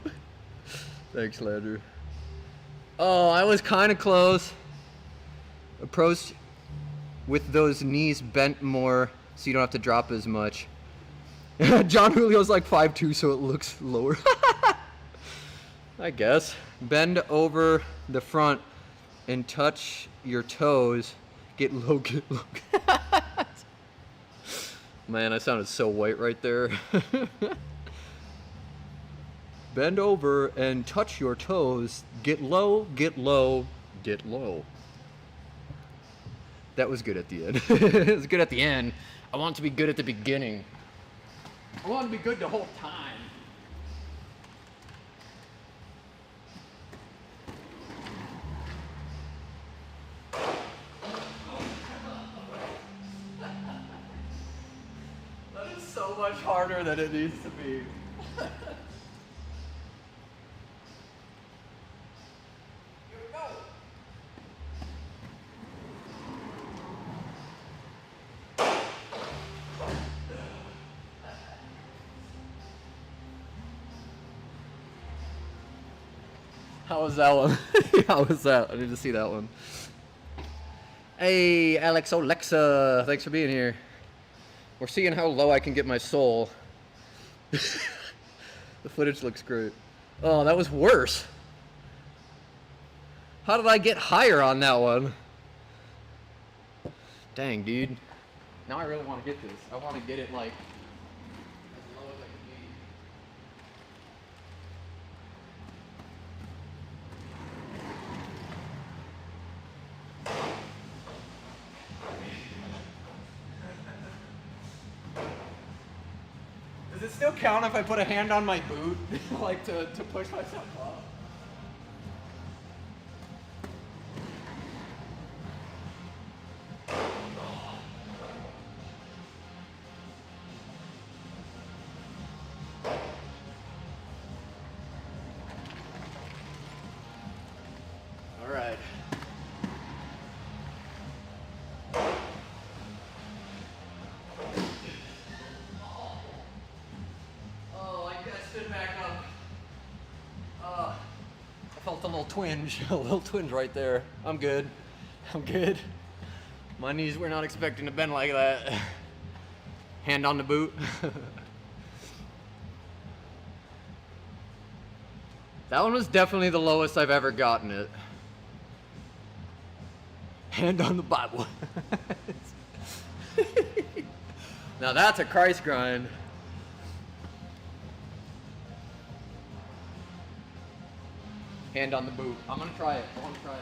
Thanks, Landrew. Oh, I was kind of close. Approach with those knees bent more so you don't have to drop as much. John Julio's like 5'2", so it looks lower. I guess. Bend over the front and touch your toes. Get low, get low. Man, I sounded so white right there. Bend over and touch your toes. Get low, get low, get low. That was good at the end. It was good at the end. I want it to be good at the beginning. I want it to be good the whole time. That is so much harder than it needs to be. How was that one? How was that? I need to see that one. Hey, Alex Alexa, thanks for being here. We're seeing how low I can get my soul. The footage looks great. Oh, that was worse. How did I get higher on that one? Dang, dude. Now I really want to get this. I want to get it like as low as I can be. Does it still count if I put a hand on my boot, like to push myself up? All right. I felt a little twinge, right there. I'm good. I'm good. My knees were not expecting to bend like that. Hand on the boot. That one was definitely the lowest I've ever gotten it. Hand on the Bible. Now that's a Christ grind. Hand on the boot. I'm gonna try it. I wanna try it.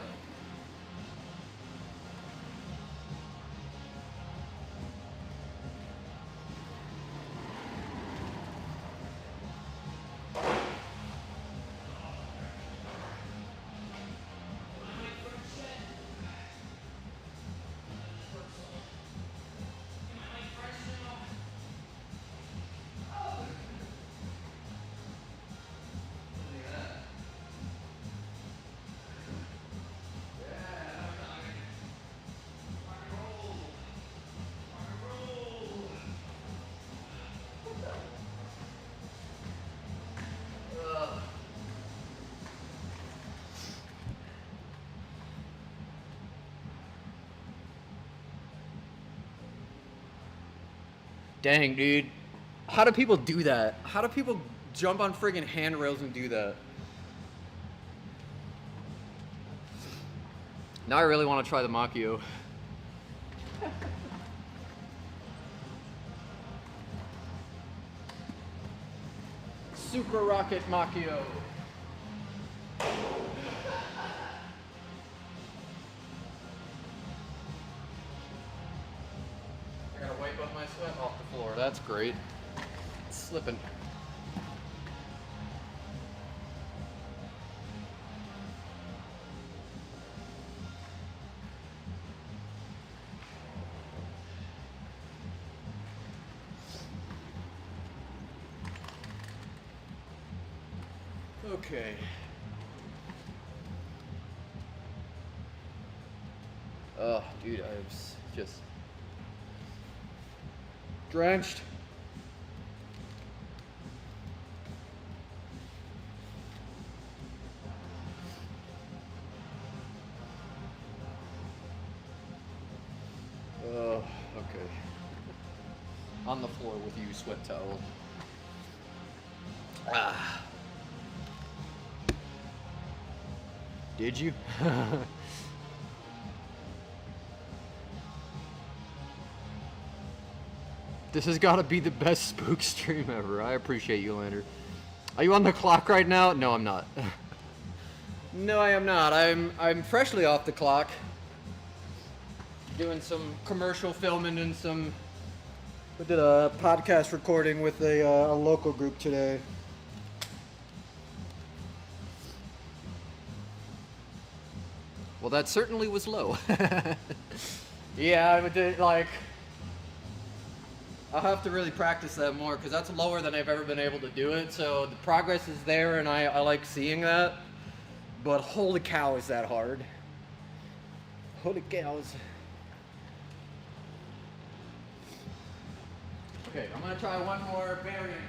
Dang, dude. How do people do that? How do people jump on friggin' handrails and do that? Now I really want to try the Machio. Super Rocket Machio. I gotta wipe up my sweat off the floor. That's great. It's slipping. Okay. Oh, dude, I was just drenched. Oh, okay. On the floor with you, sweat towel. Ah. Did you? This has got to be the best spook stream ever. I appreciate you, Lander. Are you on the clock right now? No, I'm not. No, I am not. I'm freshly off the clock. Doing some commercial filming and some... I did a podcast recording with a local group today. Well, that certainly was low. Yeah, I did, like... I'll have to really practice that more because that's lower than I've ever been able to do it. So the progress is there and I like seeing that. But holy cow, is that hard. Holy cows. Okay, I'm going to try one more variant.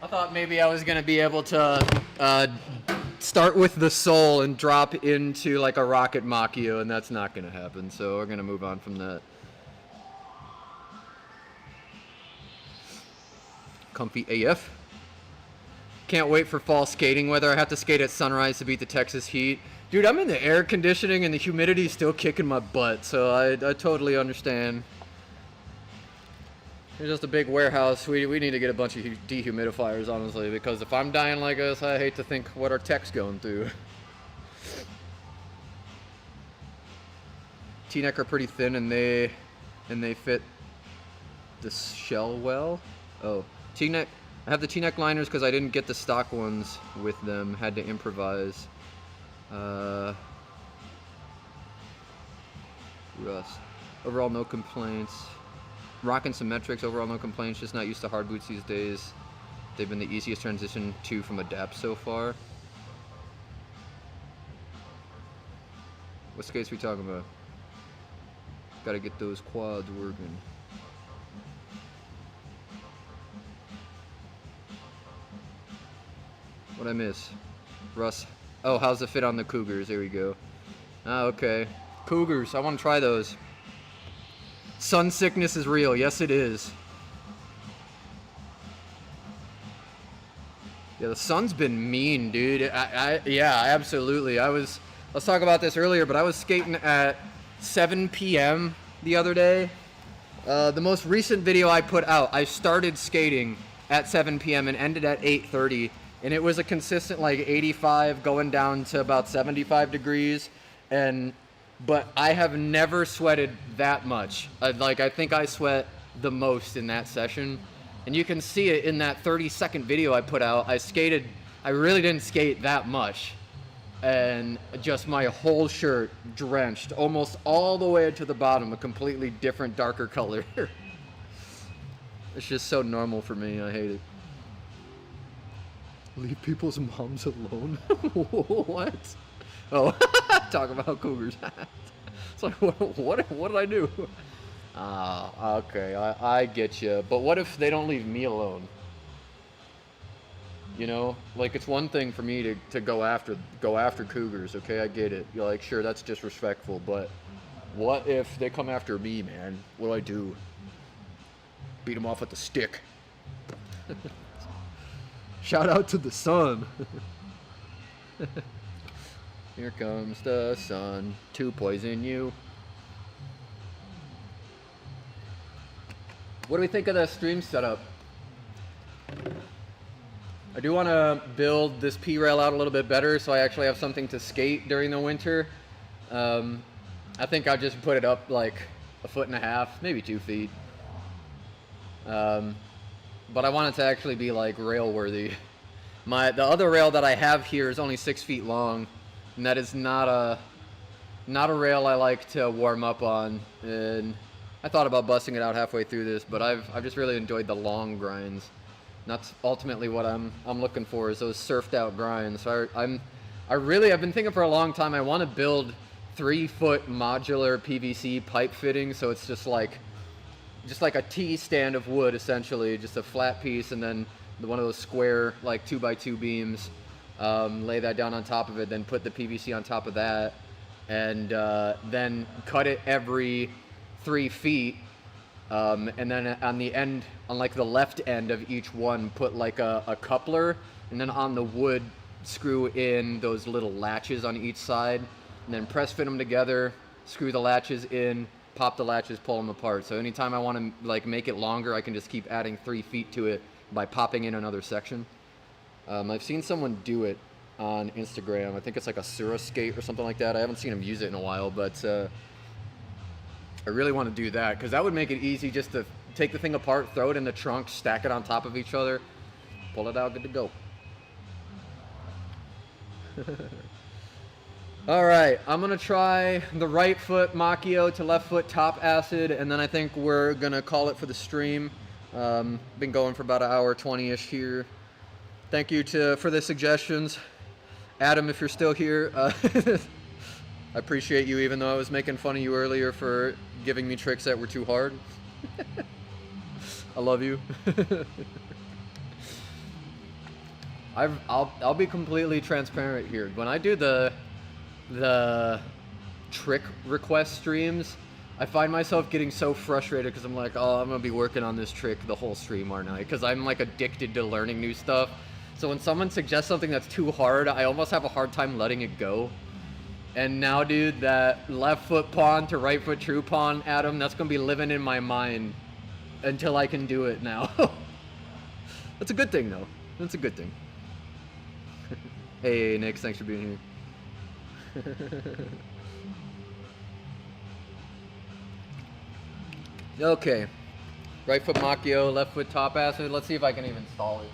I thought maybe I was going to be able to start with the soul and drop into like a rocket Machio, and that's not going to happen, so we're going to move on from that. Comfy AF. Can't wait for fall skating weather. I have to skate at sunrise to beat the Texas heat. Dude, I'm in the air conditioning and the humidity's still kicking my butt, so I totally understand. It's just a big warehouse. We need to get a bunch of dehumidifiers, honestly, because if I'm dying like this, I hate to think what our tech's going through. T-neck are pretty thin and they fit the shell well. Oh, T-neck. I have the T-neck liners because I didn't get the stock ones with them. Had to improvise. Rust. Overall, no complaints. Rocking symmetrics, overall no complaints, just not used to hard boots these days. They've been the easiest transition to from Adapt so far. What skates we talking about? Gotta get those quads working. What'd I miss? Russ. Oh, how's it fit on the Cougars? There we go. Ah, okay. Cougars, I want to try those. Sun sickness is real. Yes, it is. Yeah, the sun's been mean, dude. Yeah, absolutely. Let's talk about this earlier, but I was skating at 7 p.m. the other day. The most recent video I put out, I started skating at 7 p.m. and ended at 8:30, and it was a consistent like 85 going down to about 75 degrees, but I have never sweated that much. I think I sweat the most in that session. And you can see it in that 30-second video I put out. I really didn't skate that much. And just my whole shirt drenched, almost all the way to the bottom, a completely different, darker color. It's just so normal for me. I hate it. Leave people's moms alone? What? Oh, talk about Cougars. It's like, what did I do? Ah, okay, I get you. But what if they don't leave me alone? You know, like it's one thing for me to go after Cougars. Okay, I get it. You're like, sure, that's disrespectful, but what if they come after me, man? What do I do? Beat them off with the stick. Shout out to the sun. Here comes the sun to poison you. What do we think of the stream setup? I do want to build this P-rail out a little bit better so I actually have something to skate during the winter. I think I'll just put it up like 1.5 feet, maybe 2 feet. But I want it to actually be like rail worthy. The other rail that I have here is only 6 feet long, and that is not a rail I like to warm up on. And I thought about busting it out halfway through this, but I've just really enjoyed the long grinds. And that's ultimately what I'm looking for, is those surfed out grinds. So I've been thinking for a long time, I want to build 3-foot modular PVC pipe fitting, so it's just like a T stand of wood, essentially, just a flat piece, and then one of those square like 2x2 beams. Lay that down on top of it, then put the PVC on top of that, and then cut it every 3 feet, and then on the end, on like the left end of each one, put like a coupler, and then on the wood screw in those little latches on each side, and then press fit them together, screw the latches in, pop the latches, pull them apart. So anytime I want to like make it longer, I can just keep adding 3 feet to it by popping in another section. I've seen someone do it on Instagram. I think it's like a Surskate or something like that. I haven't seen him use it in a while, but I really want to do that, because that would make it easy just to take the thing apart, throw it in the trunk, stack it on top of each other, pull it out, good to go. All right, I'm gonna try the right foot Macchio to left foot top acid, and then I think we're gonna call it for the stream. Been going for about an hour 20-ish here. Thank you for the suggestions. Adam, if you're still here, I appreciate you, even though I was making fun of you earlier for giving me tricks that were too hard. I love you. I'll be completely transparent here. When I do the trick request streams, I find myself getting so frustrated because I'm like, oh, I'm gonna be working on this trick the whole stream, aren't I? Because I'm like addicted to learning new stuff. So when someone suggests something that's too hard, I almost have a hard time letting it go. And now, dude, that left foot pawn to right foot true pawn, Adam, that's gonna be living in my mind until I can do it now. That's a good thing, though. That's a good thing. Hey, Nick, thanks for being here. Okay, right foot Macchio, left foot top acid. Let's see if I can even install it.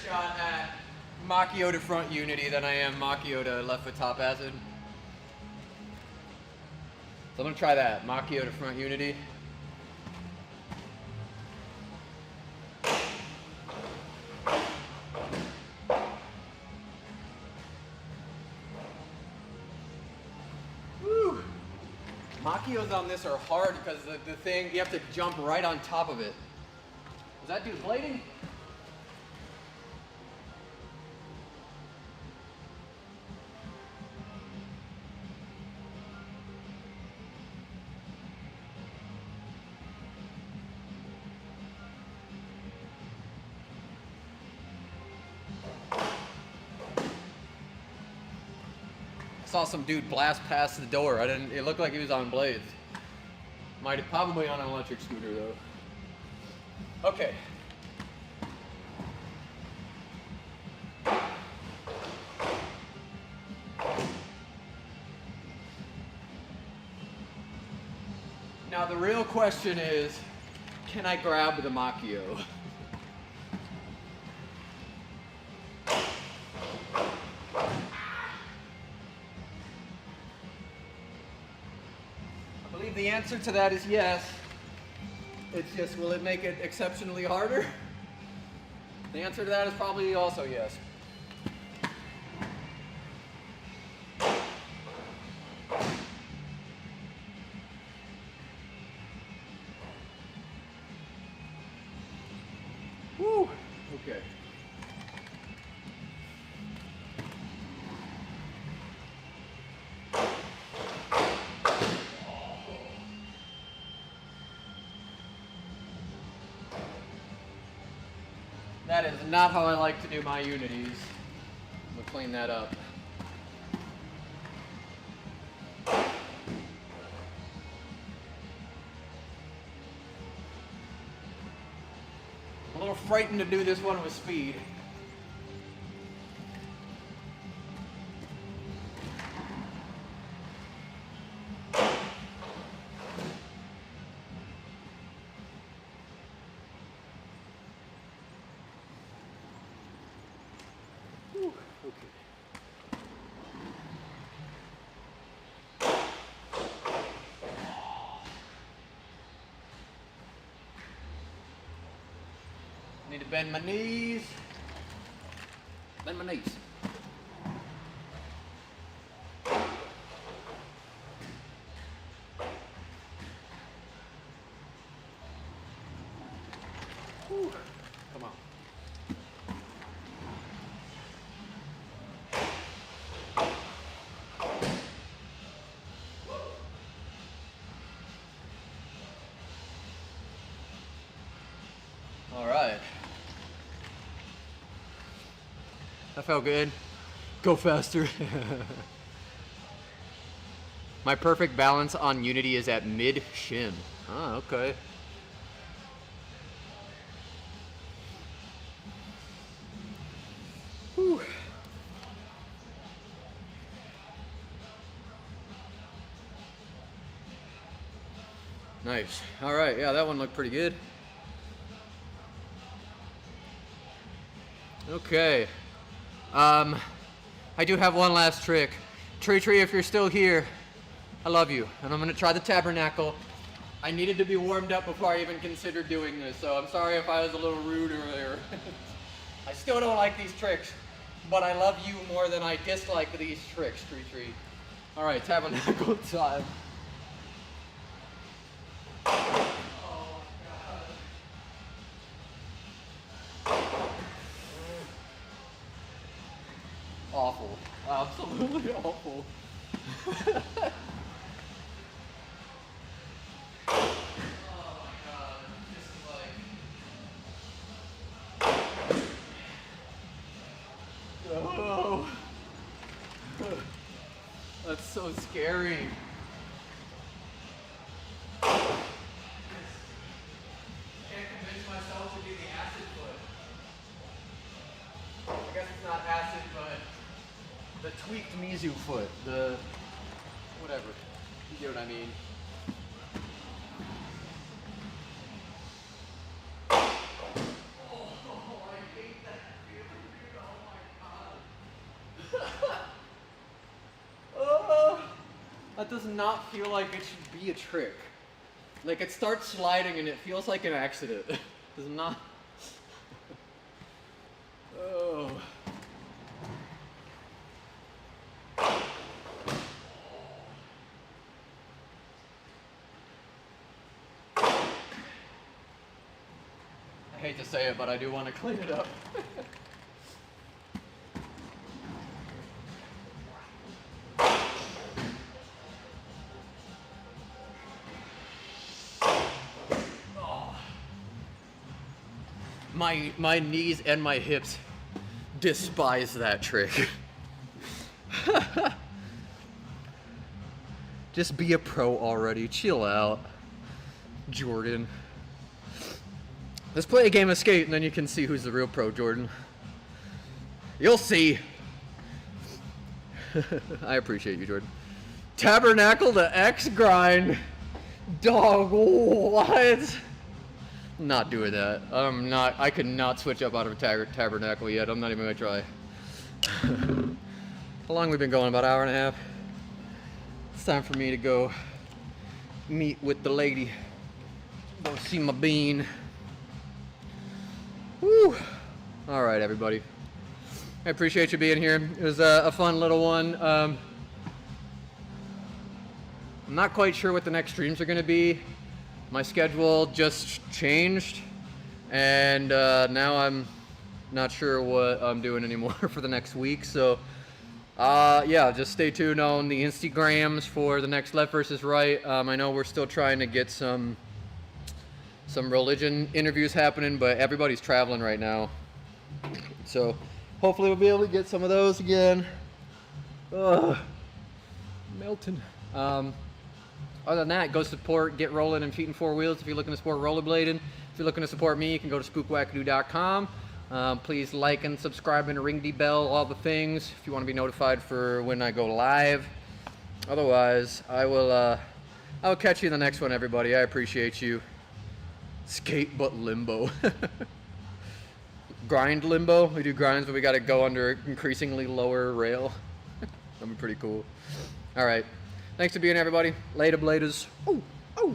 Shot at Macchio to front unity than I am Macchio to left foot top acid. So I'm gonna try that, Macchio to front unity. Woo! Macchios on this are hard because the thing, you have to jump right on top of it. Is that dude blading? Saw some dude blast past the door. It looked like he was on blades. Probably on an electric scooter though. Okay. Now the real question is, can I grab the Macchio? the answer to that is yes. It's just, will it make it exceptionally harder? The answer to that is probably also yes. Woo! Okay. That is not how I like to do my unities. I'm gonna clean that up. I'm a little frightened to do this one with speed. Whew, okay. Need to bend my knees. Bend my knees. Whew. Come on. All right. That felt good. Go faster. My perfect balance on Unity is at mid shin. Ah, okay. Whew. Nice. All right. Yeah, that one looked pretty good. Okay. I do have one last trick. Tree, if you're still here, I love you. And I'm gonna try the tabernacle. I needed to be warmed up before I even considered doing this, so I'm sorry if I was a little rude earlier. I still don't like these tricks, but I love you more than I dislike these tricks, Tree. All right, tabernacle time. Awful. Absolutely awful. Oh my god. This is like... Oh. That's so scary. Can't convince myself to do the acid foot. I guess it's not acid, but the tweaked Mizu foot, the whatever, you know what I mean. Oh, I hate that feeling, dude. Oh my god. That does not feel like it should be a trick. Like, it starts sliding and it feels like an accident. Does not. Oh. I hate to say it, but I do want to clean it up. My knees and my hips despise that trick. Just be a pro already. Chill out, Jordan. Let's play a game of Skate and then you can see who's the real pro, Jordan. You'll see. I appreciate you, Jordan. Tabernacle to X grind. Dog, what? Not doing that. I could not switch up out of a tabernacle yet. I'm not even gonna try. How long have we been going? About an hour and a half. It's time for me to go meet with the lady. Go see my bean. Woo! All right, everybody. I appreciate you being here. It was a fun little one. I'm not quite sure what the next streams are going to be. My schedule just changed, and now I'm not sure what I'm doing anymore for the next week. So, yeah, just stay tuned on the Instagrams for the next Left versus Right. I know we're still trying to get some religion interviews happening, but everybody's traveling right now. So hopefully we'll be able to get some of those again. Ugh, melting. Other than that, go support Get Rolling and Feet and Four Wheels if you're looking to support rollerblading. If you're looking to support me, you can go to spookwackadoo.com. Please like and subscribe and ring the bell, all the things, if you want to be notified for when I go live. Otherwise, I'll catch you in the next one, everybody. I appreciate you. Skate but limbo. Grind limbo. We do grinds, but we got to go under increasingly lower rail. That'd be pretty cool. All right. Thanks for being here, everybody. Later, bladers. Oh, oh.